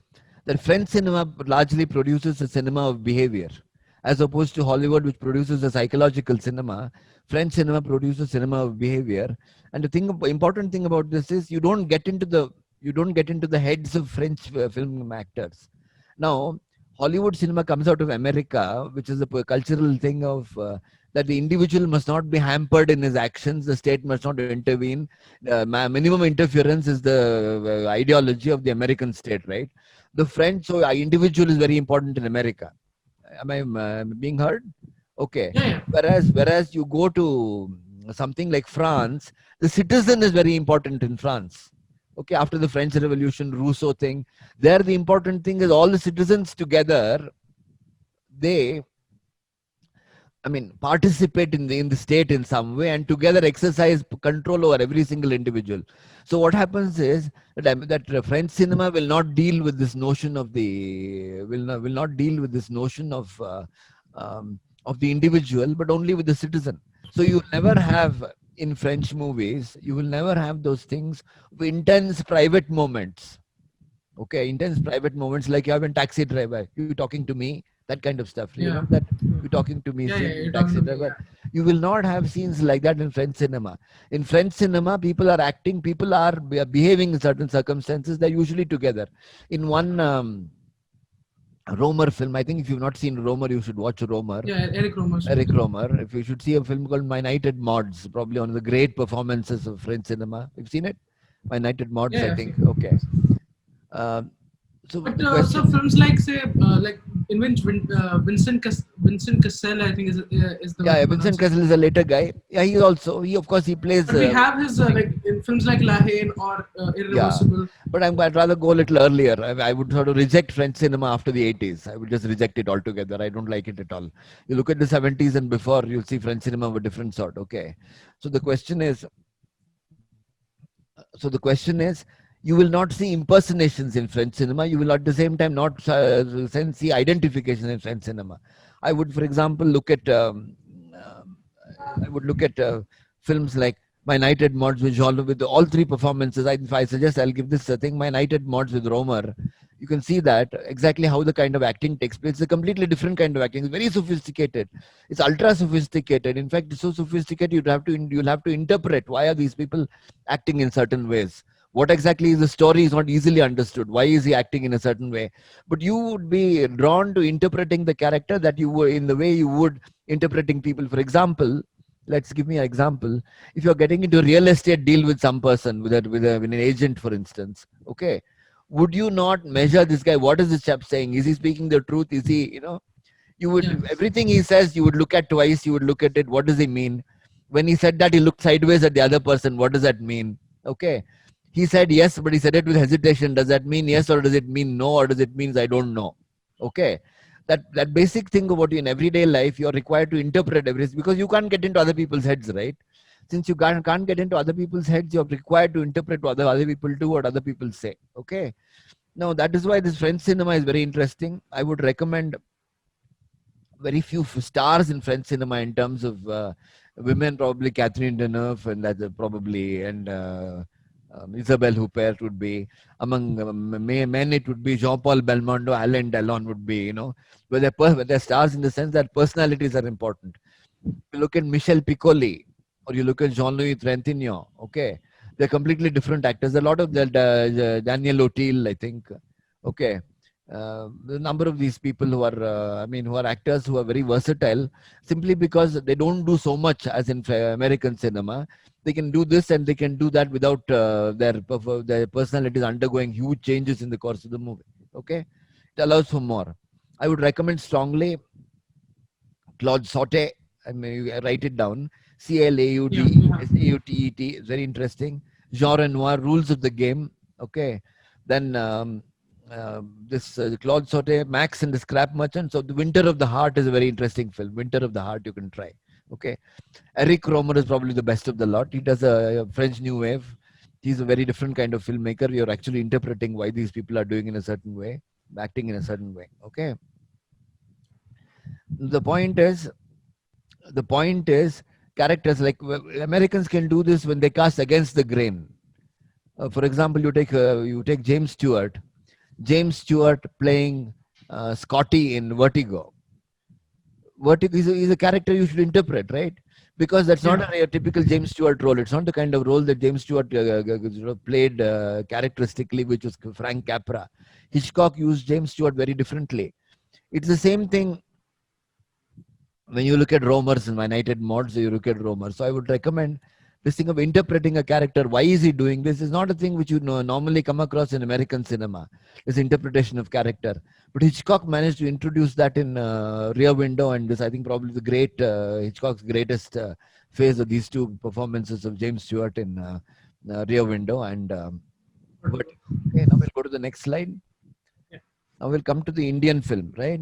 that French cinema largely produces a cinema of behavior, as opposed to Hollywood, which produces a psychological cinema. French cinema produces cinema of behavior, and the important thing about this is you don't get into the heads of French film actors. Now, Hollywood cinema comes out of America, which is a cultural thing of that the individual must not be hampered in his actions. The state must not intervene. Minimum interference is the ideology of the American state, right? The French, so individual is very important in America. Am I being heard? Okay. Yeah, yeah, Whereas you go to something like France, the citizen is very important in France. Okay, after the French Revolution, Rousseau thing, there the important thing is all the citizens together. They, I mean, participate in the state in some way and together exercise control over every single individual. So what happens is that French cinema will not deal with this notion of the will not deal with this notion of the individual, but only with the citizen. So you never have in French movies, you will never have those things, intense private moments. Okay, intense private moments like you have in Taxi Driver, you talking to me, that kind of stuff. You yeah, remember that? You talking to me yeah, scene yeah. in You're talking Taxi to me. Driver. You will not have scenes like that in French cinema. In French cinema, people are acting, people are behaving in certain circumstances. They're usually together. In one Romer film, I think if you've not seen Romer, you should watch Romer. Yeah, Eric Romer's Eric movie. Romer. If you should see a film called My Night at Mods, probably one of the great performances of French cinema. You've seen it? My Night at Mods, Yeah, I yeah, I've think. seen it. Okay. Um, so But the so question, films like say like in which Vincent Cassel, I think is the way yeah, to Vincent pronounce it. Cassel is a later guy. Yeah, he of course he plays. But we have his like in films like La Haine or Yeah, Irreversible. but I'd rather go a little earlier. I would sort of reject French cinema after the 80s. I would just reject it altogether. I don't like it at all. You look at the 70s and before, you'll see French cinema of a different sort. Okay, so the question is, you will not see impersonations in French cinema. You will at the same time not see identification in French cinema. I would, for example, um, I would look at films like My Night at Mods with Jean with all three performances. If I suggest, I'll give this thing, My Night at Mods with Romer. You can see that exactly how the kind of acting takes place. It's a completely different kind of acting. It's very sophisticated. It's ultra sophisticated. In fact, it's so sophisticated you'll have to interpret why are these people acting in certain ways. What exactly is the story is not easily understood. Why is he acting in a certain way? But you would be drawn to interpreting the character that you were in the way you would interpreting people. For example, let's give me an example. If you're getting into a real estate deal with some person, with an agent, for instance, okay, would you not measure this guy? What is this chap saying? Is he speaking the truth? Is he, you Yeah, would, everything he says, you would look at twice, you would look at it. What does he mean? When he said that, he looked sideways at the other person. What does that mean? Okay. He said yes, but he said it with hesitation. Does that mean yes, or does it mean no, or does it mean I don't know? Okay. That basic thing about you in everyday life, you're required to interpret everything because you can't get into other people's heads, right? Since you can't get into other people's heads, you're required to interpret what other people do, what other people say. Okay. Now that is why this French cinema is very interesting. I would recommend very few stars in French cinema in terms of women, probably Catherine Deneuve, and that's probably and Isabelle Huppert would be among men. It would be Jean-Paul Belmondo, Alain Delon would be, where they're stars in the sense that personalities are important. You look at Michel Piccoli or you look at Jean-Louis Trintignant, okay, they're completely different actors. A lot of Daniel Auteuil, I think, okay. The number of these people who are, who are actors who are very versatile, simply because they don't do so much as in American cinema. They can do this and they can do that without their personalities undergoing huge changes in the course of the movie. Okay, it allows for more. I would recommend strongly Claude Sautet. I mean, you write it down. yeah, yeah. Claudesautet is very interesting. Jean Renoir, Rules of the Game. Okay. Then this Claude Sautet, Max and the Scrap Merchant. So the Winter of the Heart is a very interesting film. Winter of the Heart you can try. Okay. Eric Romer is probably the best of the lot. He does a French New Wave. He's a very different kind of filmmaker. You're actually interpreting why these people are doing in a certain way, acting in a certain way. Okay. The point is, the point is, characters like Americans can do this when they cast against the grain. For example, you take James Stewart. James Stewart playing Scotty in Vertigo. Vertigo is a character you should interpret, right? Because that's not Yeah. a typical James Stewart role. It's not the kind of role that James Stewart played characteristically, which was Frank Capra. Hitchcock used James Stewart very differently. It's the same thing when you look at Romers in My Nighted Mods, you look at Romers. So I would recommend this thing of interpreting a character. Why is he doing this? Is not a thing which you normally come across in American cinema. This interpretation of character. But Hitchcock managed to introduce that in Rear Window, and this I think probably the great Hitchcock's greatest phase of these two performances of James Stewart in Rear Window and Vertigo. Okay, now we'll go to the next slide. Yeah. Now we'll come to the Indian film, right?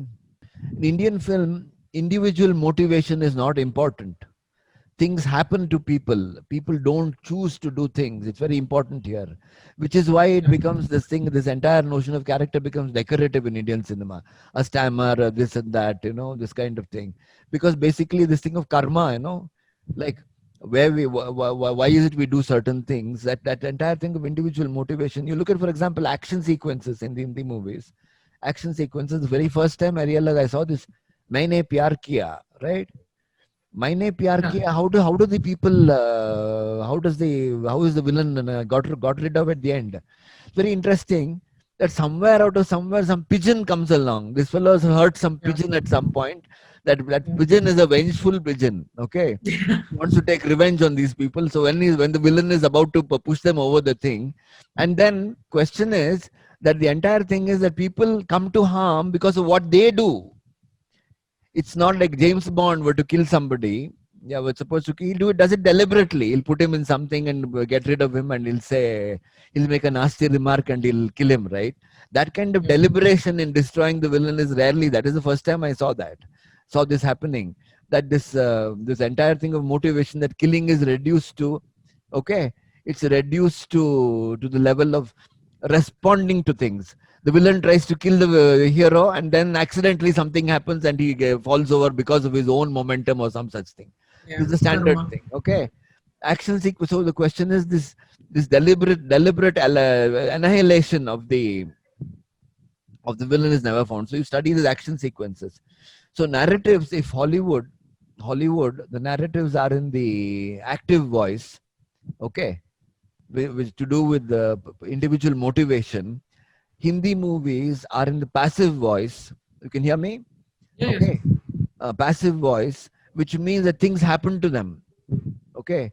In Indian film, individual motivation is not important. Things happen to people. People don't choose to do things. It's very important here, which is why it Yeah. becomes this thing. This entire notion of character becomes decorative in Indian cinema. A stammer, this and that, this kind of thing. Because basically, this thing of karma, like why is it we do certain things? That entire thing of individual motivation. You look at, for example, action sequences in the Hindi movies. Action sequences. The very first time I realized I saw this Maine Pyar Kiya, right? Maine Pyar Yeah. Kiya. How do the people? How is the villain got rid of at the end? It's very interesting that somewhere out of somewhere some pigeon comes along. This fellow has hurt some Yeah. pigeon at some point. That Yeah. pigeon is a vengeful pigeon. Okay, he wants to take revenge on these people. So when the villain is about to push them over the thing, and then question is that the entire thing is that people come to harm because of what they do. It's not like James Bond were to kill somebody. Yeah, we're supposed to. He'll do it. Does it deliberately? He'll put him in something and get rid of him, and he'll make a nasty remark and he'll kill him. Right? That kind of Yeah. deliberation in destroying the villain is rarely. That is the first time I saw that. Saw this happening. That this entire thing of motivation, that killing is reduced to, okay, it's reduced to the level of responding to things. The villain tries to kill the hero, and then accidentally something happens and he falls over because of his own momentum or some such thing. Yeah. This is the standard Karma. thing. Okay, action sequence. So the question is this deliberate annihilation of the villain is never found. So you study these action sequences. So narratives, if Hollywood, the narratives are in the active voice. Okay, which to do with the individual motivation. Hindi movies are in the passive voice. You can hear me? Yeah. Yes. Okay. Passive voice, which means that things happen to them. Okay.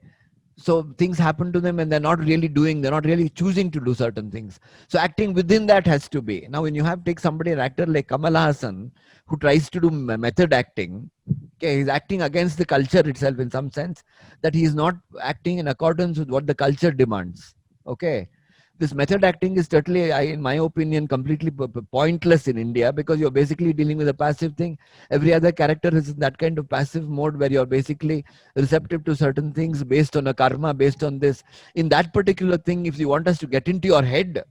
So things happen to them and they're not really choosing to do certain things. So acting within that has to be. Now, when you take somebody, an actor like Kamal Hassan, who tries to do method acting, okay, he's acting against the culture itself in some sense, that he is not acting in accordance with what the culture demands. Okay, this method acting is totally, in my opinion, completely pointless in India, because you're basically dealing with a passive thing. Every other character is in that kind of passive mode where you're basically receptive to certain things based on a karma, based on this. In that particular thing, if you want us to get into your head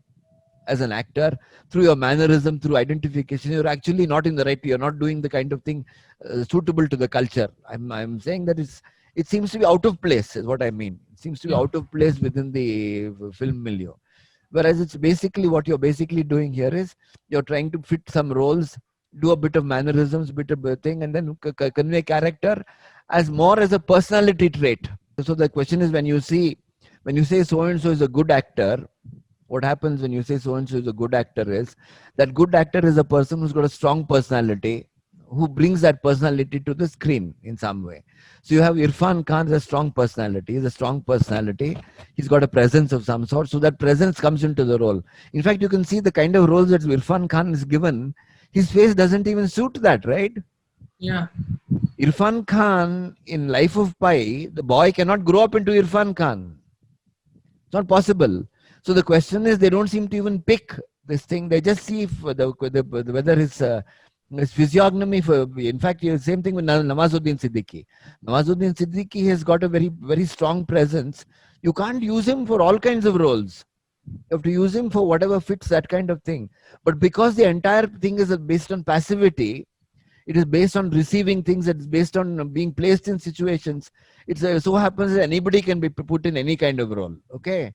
as an actor through your mannerism, through identification, you're actually not in the right. You're not doing the kind of thing suitable to the culture. I'm saying that it seems to be out of place, is what I mean. It seems to be Yeah. out of place within the film milieu. Whereas it's basically what you're basically doing here is you're trying to fit some roles, do a bit of mannerisms, bit of a thing, and then convey character as more as a personality trait. So the question is, when you say so and so is a good actor, what happens when you say so and so is a good actor is that good actor is a person who's got a strong personality, who brings that personality to the screen in some way. So you have Irfan Khan, has a strong personality. He's a strong personality. He's got a presence of some sort. So that presence comes into the role. In fact, you can see the kind of roles that Irfan Khan is given. His face doesn't even suit that, right? Yeah. Irfan Khan in Life of Pi, the boy cannot grow up into Irfan Khan. It's not possible. So the question is, they don't seem to even pick this thing. They just see if whether his physiognomy. In fact, same thing with Nawazuddin Siddiqui. Nawazuddin Siddiqui has got a very, very strong presence. You can't use him for all kinds of roles. You have to use him for whatever fits that kind of thing. But because the entire thing is based on passivity, It is based on receiving things. It's based on being placed in situations. It so happens that anybody can be put in any kind of role. Okay.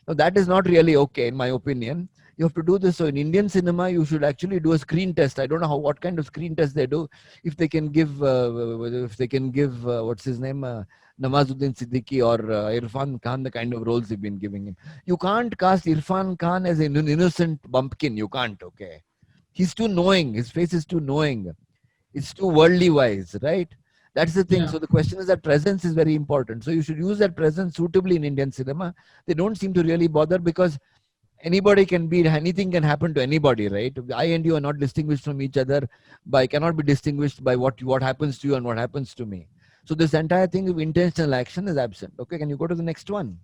Now that is not really okay, in my opinion. You have to do this. So in Indian cinema, you should actually do a screen test. I don't know what kind of screen test they do. If they can give what's his name, Nawazuddin Siddiqui or Irfan Khan, the kind of roles they've been giving him. You can't cast Irfan Khan as an innocent bumpkin. You can't. Okay, he's too knowing. His face is too knowing. It's too worldly wise, right? That's the thing. Yeah. So the question is that presence is very important. So you should use that presence suitably in Indian cinema. They don't seem to really bother because anybody can be, anything can happen to anybody, right? I and you are not distinguished from each other by, cannot be distinguished by what happens to you and what happens to me. So this entire thing of intentional action is absent. Okay, can you go to the next one?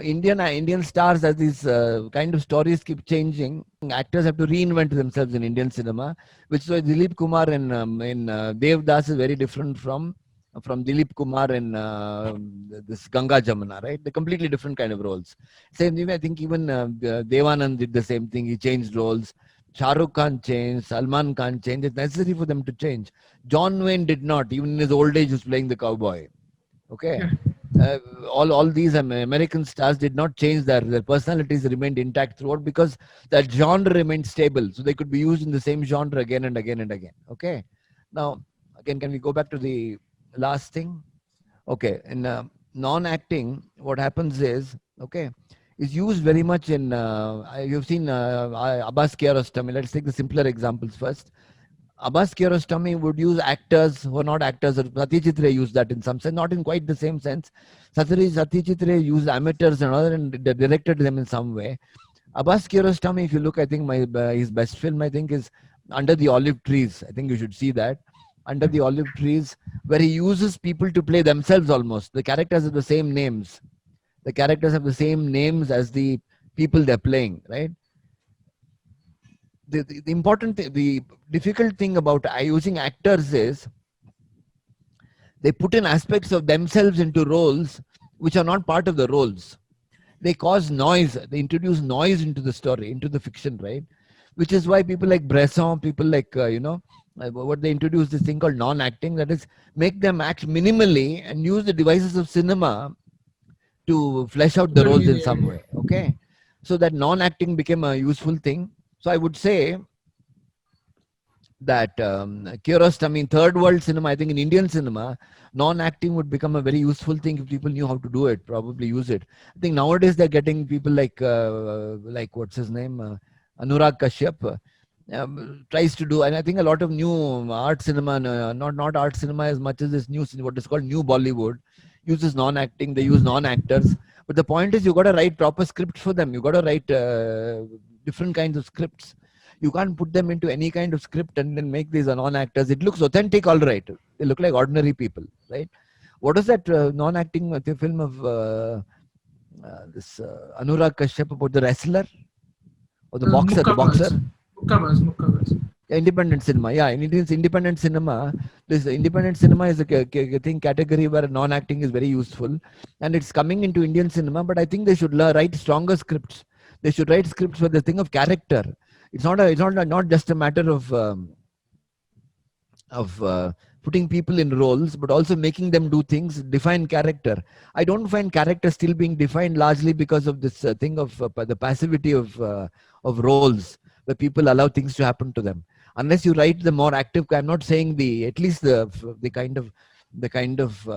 Indian stars, as these kind of stories keep changing, actors have to reinvent themselves in Indian cinema, which is why Dilip Kumar in Devdas is very different from Dilip Kumar in this Ganga Jamuna, right? They're completely different kind of roles. Same thing, I think even Devanand did the same thing. He changed roles. Shah Rukh Khan changed. Salman Khan changed. It's necessary for them to change. John Wayne did not. Even in his old age, he was playing the cowboy. Okay. Yeah. uh, all these American stars did not change their personalities remained intact throughout because that genre remained stable. So they could be used in the same genre again and again and again. Okay. Now, again, can we go back to the last thing? Okay. In non-acting, what happens is used very much in, you've seen Abbas Kiarostami. Let's take the simpler examples first. Abbas Kiarostami would use actors who are not actors. Satyajit Ray used that in some sense, not in quite the same sense. Satyajit Ray used amateurs and other and directed them in some way. Abbas Kiarostami, if you look, I think his best film, I think, is Under the Olive Trees. I think you should see that. Under the Olive Trees, where he uses people to play themselves almost. The characters have the same names. The characters have the same names as the people they're playing, right? The important, the difficult thing about using actors is they put in aspects of themselves into roles which are not part of the roles. They cause noise. They introduce noise into the story, into the fiction, right? Which is why people like Bresson, people like, what they introduce this thing called non-acting, that is, make them act minimally and use the devices of cinema to flesh out the roles in some way. Okay. So that non-acting became a useful thing. So I would say that Kiarostami in third world cinema, I think in Indian cinema, non-acting would become a very useful thing if people knew how to do it, probably use it. I think nowadays they're getting people like what's his name, Anurag Kashyap, tries to do, and I think a lot of new art cinema, not art cinema as much as this new what is called new Bollywood, uses non-acting. They use non-actors, but the point is you got to write proper scripts for them. You got to write different kinds of scripts. You can't put them into any kind of script and then make these non-actors. It looks authentic, all right. They look like ordinary people, right? What is that non-acting the film of this Anurag Kashyap about the wrestler or the boxer? The boxer. Mukkabaz. Independent cinema, yeah. In independent cinema, this independent cinema is a thing category where non-acting is very useful, and it's coming into Indian cinema. But I think they should write stronger scripts. They should write scripts for the thing of character. It's not just a matter of putting people in roles, but also making them do things, define character. I don't find character still being defined largely because of this thing of the passivity of roles, where people allow things to happen to them. Unless you write the more active, I'm not saying at least the kind of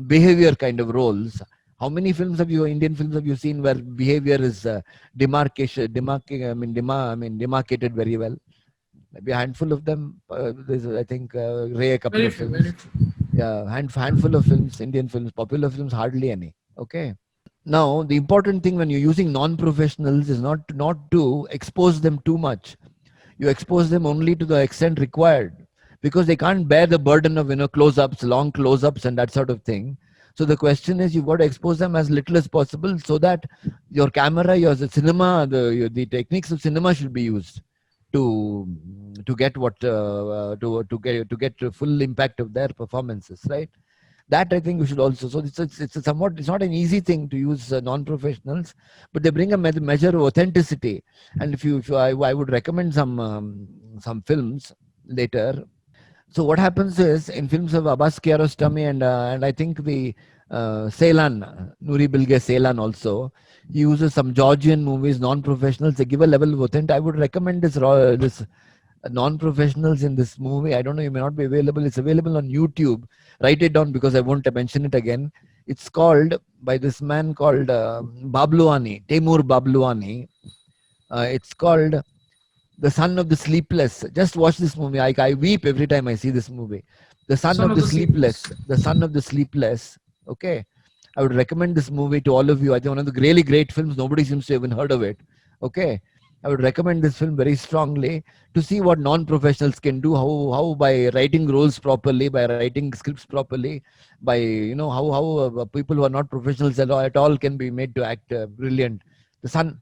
behavior kind of roles. How many Indian films have you seen where behavior is demarcated very well? Maybe a handful of them. There's, I think, Ray, a couple Very of few, films. very few. Yeah, handful of films, Indian films, popular films, hardly any. Okay. Now, the important thing when you're using non-professionals is not to expose them too much. You expose them only to the extent required, because they can't bear the burden of close-ups, long close-ups, and that sort of thing. So the question is, you've got to expose them as little as possible, so that your camera, your cinema, the techniques of cinema should be used to get to get the full impact of their performances, right? That I think we should also. So it's not an easy thing to use non-professionals, but they bring a measure of authenticity. And if I would recommend some films later. So what happens is in films of Abbas Kiarostami and I think the Ceylan, Nuri Bilge Ceylan also, he uses some Georgian movies, non-professionals. They give a level of authentic. I would recommend this non-professionals in this movie. I don't know, it may not be available. It's available on YouTube. Write it down because I won't mention it again. It's called by this man called Babluani, Temur Babluani. It's called The Son of the Sleepless. Just watch this movie. I weep every time I see this movie. The Son Son of of the the Sleepless. Sleepless. The Son of the Sleepless. Okay. I would recommend this movie to all of you. I think one of the really great films. Nobody seems to have even heard of it. Okay. I would recommend this film very strongly to see what non-professionals can do. How by writing roles properly, by writing scripts properly, by how people who are not professionals at all can be made to act brilliant. The Sun,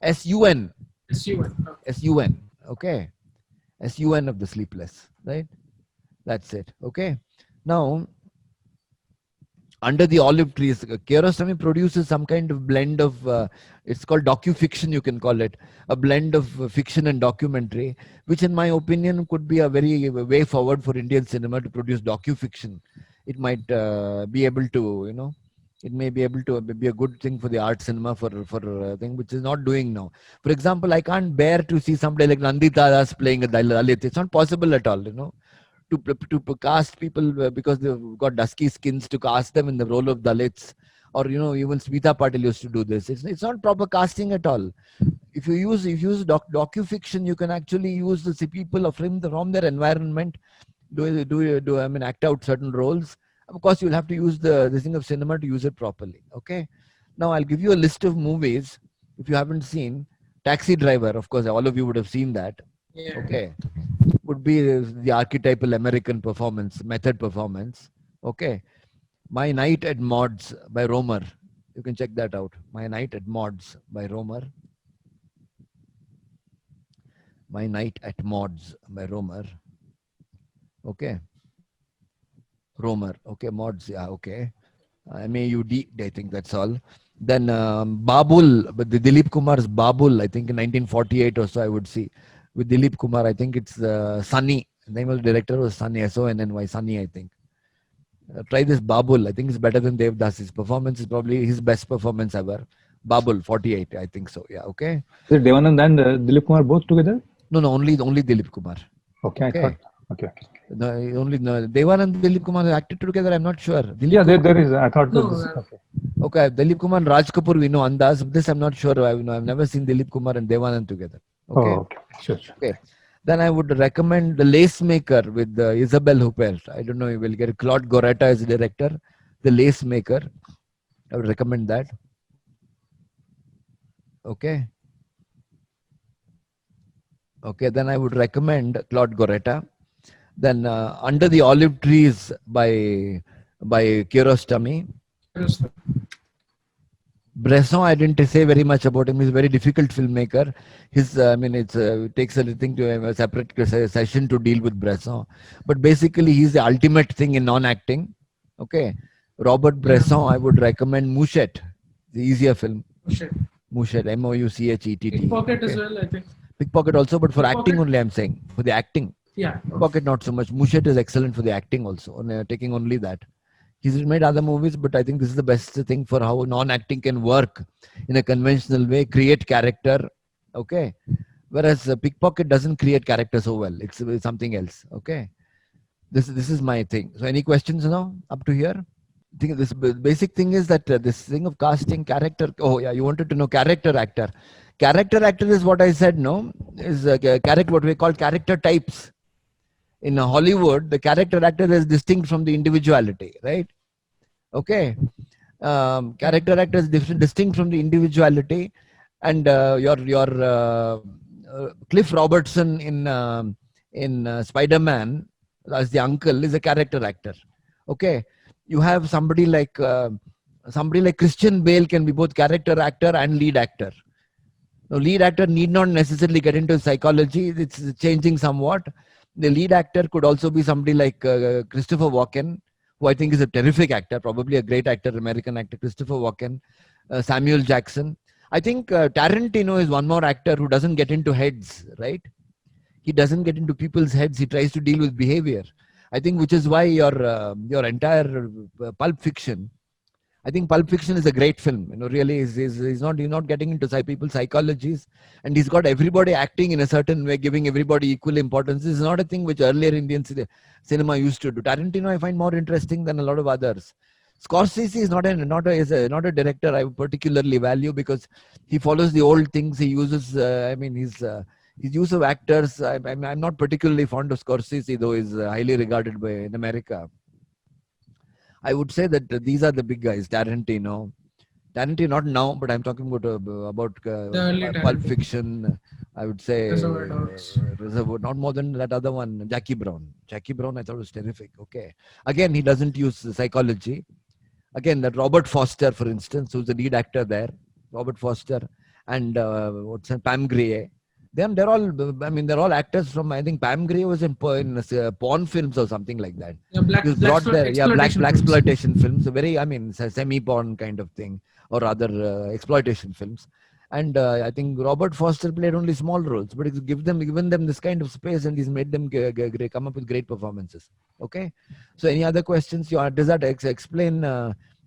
SUN, SUN. SUN. Okay, SUN of the Sleepless. Right. That's it. Okay. Now, under the olive trees, Kiarostami produces some kind of blend of, it's called docu-fiction, you can call it, a blend of fiction and documentary, which in my opinion could be a very way forward for Indian cinema to produce docu-fiction. It might be able to, it may be able to be a good thing for the art cinema for a thing which is not doing now. For example, I can't bear to see somebody like Nandita Das playing a Dalit. It's not possible at all. To cast people because they've got dusky skins, to cast them in the role of Dalits, or even Smita Patil used to do this. It's not proper casting at all. If you use docu-fiction, you can actually use the people from their environment, act out certain roles. Of course, you'll have to use the thing of cinema to use it properly. Okay. Now I'll give you a list of movies. If you haven't seen Taxi Driver, of course, all of you would have seen that. Yeah. Okay. Would be the archetypal American method performance. Okay. My Night at Mods by Romer. You can check that out. My Night at Mods by Romer. My Night at Mods by Romer. Okay. Romer. Okay. Mods. Yeah. Okay. MAUD. I think that's all. Then Babul, but the Dilip Kumar's Babul, I think in 1948 or so, I would see. With Dilip Kumar, I think it's Sunny. The name of the director was Sunny, Sonny, Sunny, I think. Try this Babul. I think it's better than Devdas. His performance is probably his best performance ever. Babul, 48, I think so. Yeah, okay. Is it Devanand and Dilip Kumar both together? No, only Dilip Kumar. Okay, I thought. Okay. No, Devanand and Dilip Kumar acted together. I'm not sure. Yeah, there is. I thought. No, okay, Dilip Kumar and Raj Kapoor, we know Andaz. This I'm not sure. I've never seen Dilip Kumar and Devanand together. Okay. Oh, okay. Sure. Okay. Then I would recommend The Lace Maker with Isabelle Huppert. I don't know, you will get Claude Goretta as the director. The Lace Maker. I would recommend that. Okay. Okay, then I would recommend Claude Goretta. Then Under the Olive Trees by Kiarostami. Bresson, I didn't say very much about him. He's a very difficult filmmaker. It takes a separate session to deal with Bresson. But basically, he's the ultimate thing in non-acting. Okay. Robert Bresson, I would recommend Mouchette, the easier film. Mouchette, Mouchett. Pickpocket as well, I think. Pickpocket also, but for acting only, I'm saying. For the acting. Yeah. Pickpocket not so much. Mouchette is excellent for the acting also, taking only that. He's made other movies, but I think this is the best thing for how non-acting can work in a conventional way, create character. Okay. Whereas Pickpocket doesn't create character so well. It's something else. Okay. This is my thing. So any questions now up to here? I think this basic thing is that this thing of casting character. Oh yeah, you wanted to know character actor. Character actor is what I said, no? Is character, what we call character types. In Hollywood, the character actor is distinct from the individuality, right? Okay. Character actor is distinct from the individuality. And your Cliff Robertson in Spider-Man as the uncle is a character actor. Okay. You have somebody like Christian Bale can be both character actor and lead actor. Now, lead actor need not necessarily get into psychology. It's changing somewhat. The lead actor could also be somebody like Christopher Walken, who I think is a terrific actor, probably a great actor, American actor, Christopher Walken, Samuel Jackson. I think Tarantino is one more actor who doesn't get into heads, right? He doesn't get into people's heads. He tries to deal with behavior. I think which is why your entire Pulp Fiction. I think Pulp Fiction is a great film. Really, he's not getting into people's psychologies, and he's got everybody acting in a certain way, giving everybody equal importance. This is not a thing which earlier Indian cinema used to do. Tarantino, I find more interesting than a lot of others. Scorsese is not a director I particularly value because he follows the old things. He uses, his use of actors. I'm not particularly fond of Scorsese, though he's highly regarded in America. I would say that these are the big guys. Tarantino, not now, but I'm talking about early Pulp Tarantino. Fiction. I would say Reservoir Dogs. Reservoir, not more than that other one, Jackie Brown. Jackie Brown, I thought was terrific. Okay, again, he doesn't use psychology. Again, that Robert Foster, for instance, who's the lead actor there, Robert Foster, and Pam Grier. They're all actors from. I think Pam Grier was in porn films or something like that. Yeah, black exploitation films. Semi-porn kind of thing, or other exploitation films. And I think Robert Foster played only small roles, but he's given them this kind of space, and he's made them come up with great performances. Okay. So, any other questions? Does that explain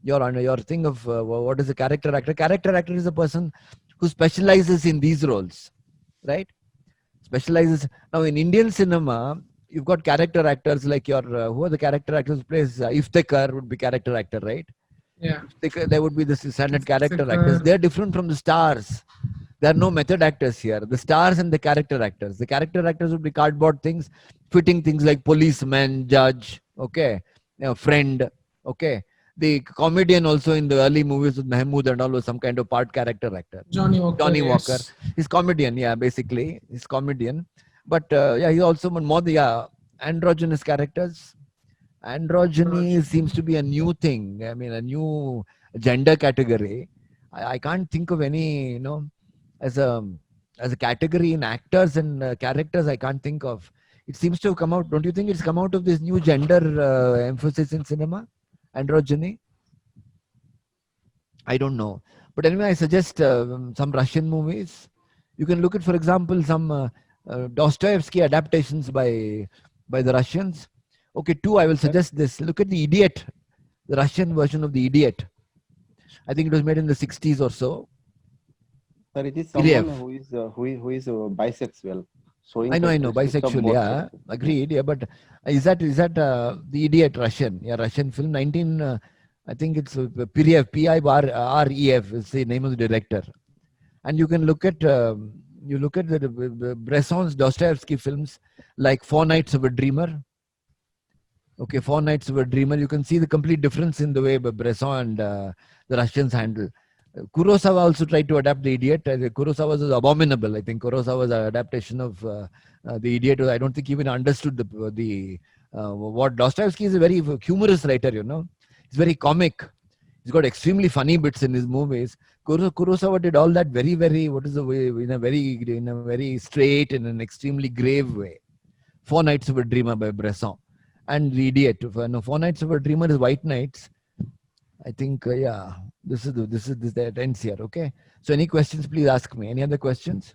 your thing of what is a character actor? Character actor is a person who specializes in these roles, right? Specializes. Now, in Indian cinema, you've got character actors like who are the character actors who plays Iftekhar would be character actor, right? Yeah. There would be the standard character actors. They're different from the stars. There are no method actors here. The stars and the character actors. The character actors would be cardboard things, fitting things like policeman, judge, okay, friend, okay. The comedian also in the early movies with Mahmood and all was some kind of part character actor. Johnny Walker. Walker. He's comedian, yeah, basically. He's comedian. But he's also androgynous characters. Androgyny seems to be a new thing. I mean, a new gender category. I can't think of any, as a category in actors and characters. I can't think of. It seems to have come out. Don't you think it's come out of this new gender emphasis in cinema? Androgyny? I don't know. But anyway, I suggest some Russian movies. You can look at, for example, some Dostoevsky adaptations by the Russians. Okay, two, I will suggest this. Look at The Idiot, the Russian version of The Idiot. I think it was made in the 60s or so. Sir, it is someone who is bisexual. I know, bisexual, yeah, agreed, yeah, but is that The Idiot Russian? Yeah, Russian film, I think it's Piriev, P-I-R-E-F is the name of the director. And you can look at, the Bresson's Dostoevsky films like Four Nights of a Dreamer. Okay, Four Nights of a Dreamer. You can see the complete difference in the way Bresson and the Russians handle. Kurosawa also tried to adapt The Idiot. Kurosawa was abominable. I think Kurosawa's adaptation of The Idiot, I don't think he even understood what Dostoevsky is a very humorous writer, He's very comic. He's got extremely funny bits in his movies. Kurosawa did all that very, very, in a very straight and an extremely grave way. Four Nights of a Dreamer by Bresson. And The Idiot. Four Nights of a Dreamer is White Nights. I think, this is the ends here, okay? So any questions, please ask me. Any other questions?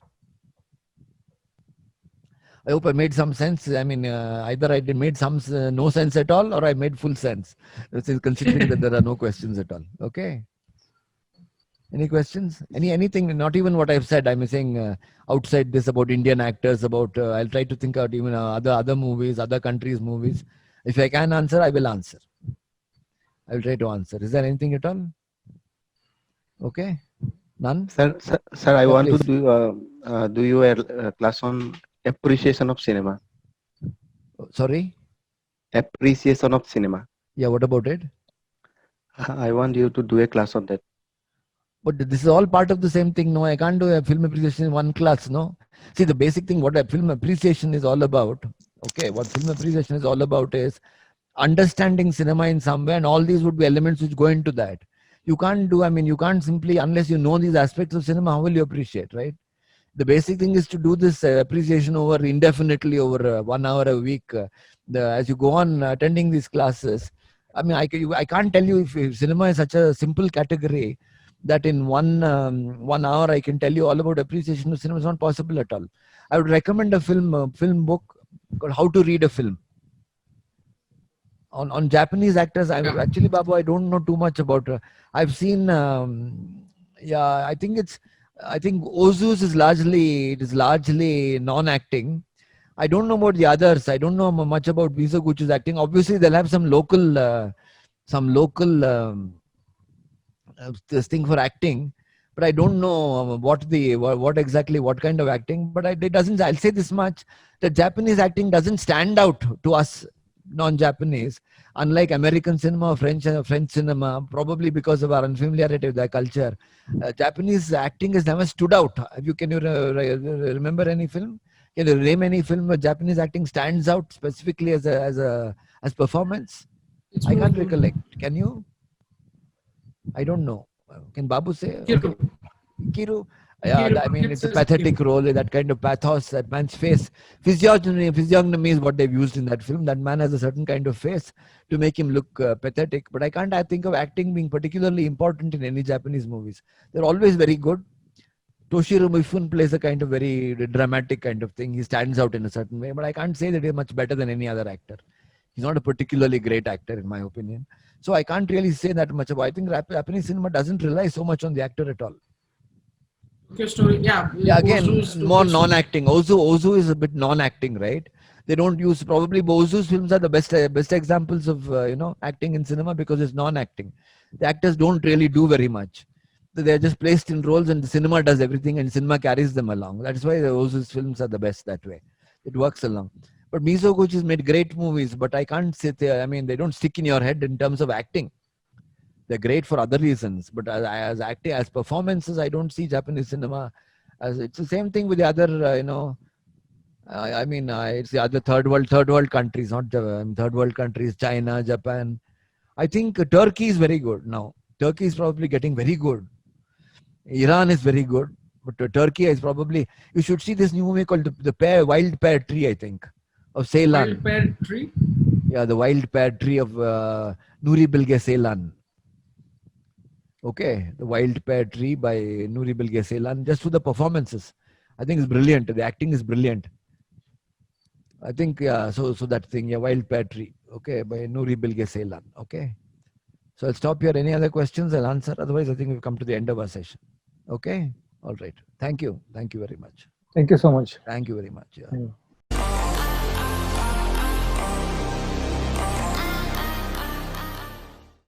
I hope I made some sense. I mean, either I made some no sense at all, or I made full sense. Considering that there are no questions at all, okay? Any questions? Anything? Not even what I've said. I'm saying outside this about Indian actors. About I'll try to think out even other movies, other countries' movies. If I can answer, I will answer. I will try to answer. Is there anything at all? Okay. None. Sir, I want to do you a class on appreciation of cinema. Sorry. Appreciation of cinema. Yeah. What about it? I want you to do a class on that. But this is all part of the same thing. No, I can't do a film appreciation in one class. No. See, the basic thing, what a film appreciation is all about. Okay. What film appreciation is all about is understanding cinema in some way, and all these would be elements which go into that. You can't simply, unless you know these aspects of cinema, how will you appreciate, right? The basic thing is to do this appreciation over indefinitely over 1 hour a week. As you go on attending these classes, I can't tell you if cinema is such a simple category that in 1 hour I can tell you all about appreciation of cinema. It's not possible at all. I would recommend a film book called How to Read a Film. on Japanese actors, I Yeah. actually, Babu, I don't know too much about. I've seen, yeah, I think Ozu's is largely non-acting. I don't know about the others. I don't know much about Mizoguchi's acting. Obviously, they'll have some local this thing for acting, but I don't know what exactly what kind of acting. But it doesn't. I'll say this much: the Japanese acting doesn't stand out to us non-Japanese, unlike American cinema or French cinema, probably because of our unfamiliarity with their culture. Japanese acting has never stood out. Can you remember any film? Can you name any film where Japanese acting stands out specifically as performance? It's I more can't recollect. Can you? I don't know. Can Babu say? Kiru. Okay. Kiru. Yeah, Kiru. I mean, it's a Kiru. pathetic role, that kind of pathos, that man's face. Physiognomy is what they've used in that film. That man has a certain kind of face to make him look pathetic. But I think of acting being particularly important in any Japanese movies. They're always very good. Toshiro Mifune plays a kind of very dramatic kind of thing. He stands out in a certain way, but I can't say that he's much better than any other actor. He's not a particularly great actor, in my opinion. So I can't really say that much about. I think Japanese cinema doesn't rely so much on the actor at all. Okay, story. Yeah. Yeah, again, Ozu's more Tokyo Story. non-acting. Ozu is a bit non-acting, right? They don't use, probably Ozu's films are the best examples of acting in cinema because it's non-acting. The actors don't really do very much. They're just placed in roles, and the cinema does everything, and cinema carries them along. That's why the Ozu's films are the best that way. It works along. But Mizoguchi has made great movies, but I can't sit there. I mean, they don't stick in your head in terms of acting. They're great for other reasons, but as acting, as performances, I don't see Japanese cinema as. It's the same thing with the other, it's the other third world countries, not third world countries, China, Japan. I think Turkey is very good now. Turkey is probably getting very good. Iran is very good, but Turkey is probably. You should see this new movie called the Wild Pear Tree, I think, of Ceylan. Wild Pear Tree. Yeah, the Wild Pear Tree of Nuri Bilge Ceylan. Okay, the Wild Pear Tree by Nuri Bilge Ceylan. Just for the performances, I think it's brilliant. The acting is brilliant. I think so that thing, Wild Pear Tree. Okay, by Nuri Bilge Ceylan. Okay, so I'll stop here. Any other questions? I'll answer. Otherwise, I think we've come to the end of our session. Okay, all right. Thank you very much. Thank you so much. Thank you very much. Yeah.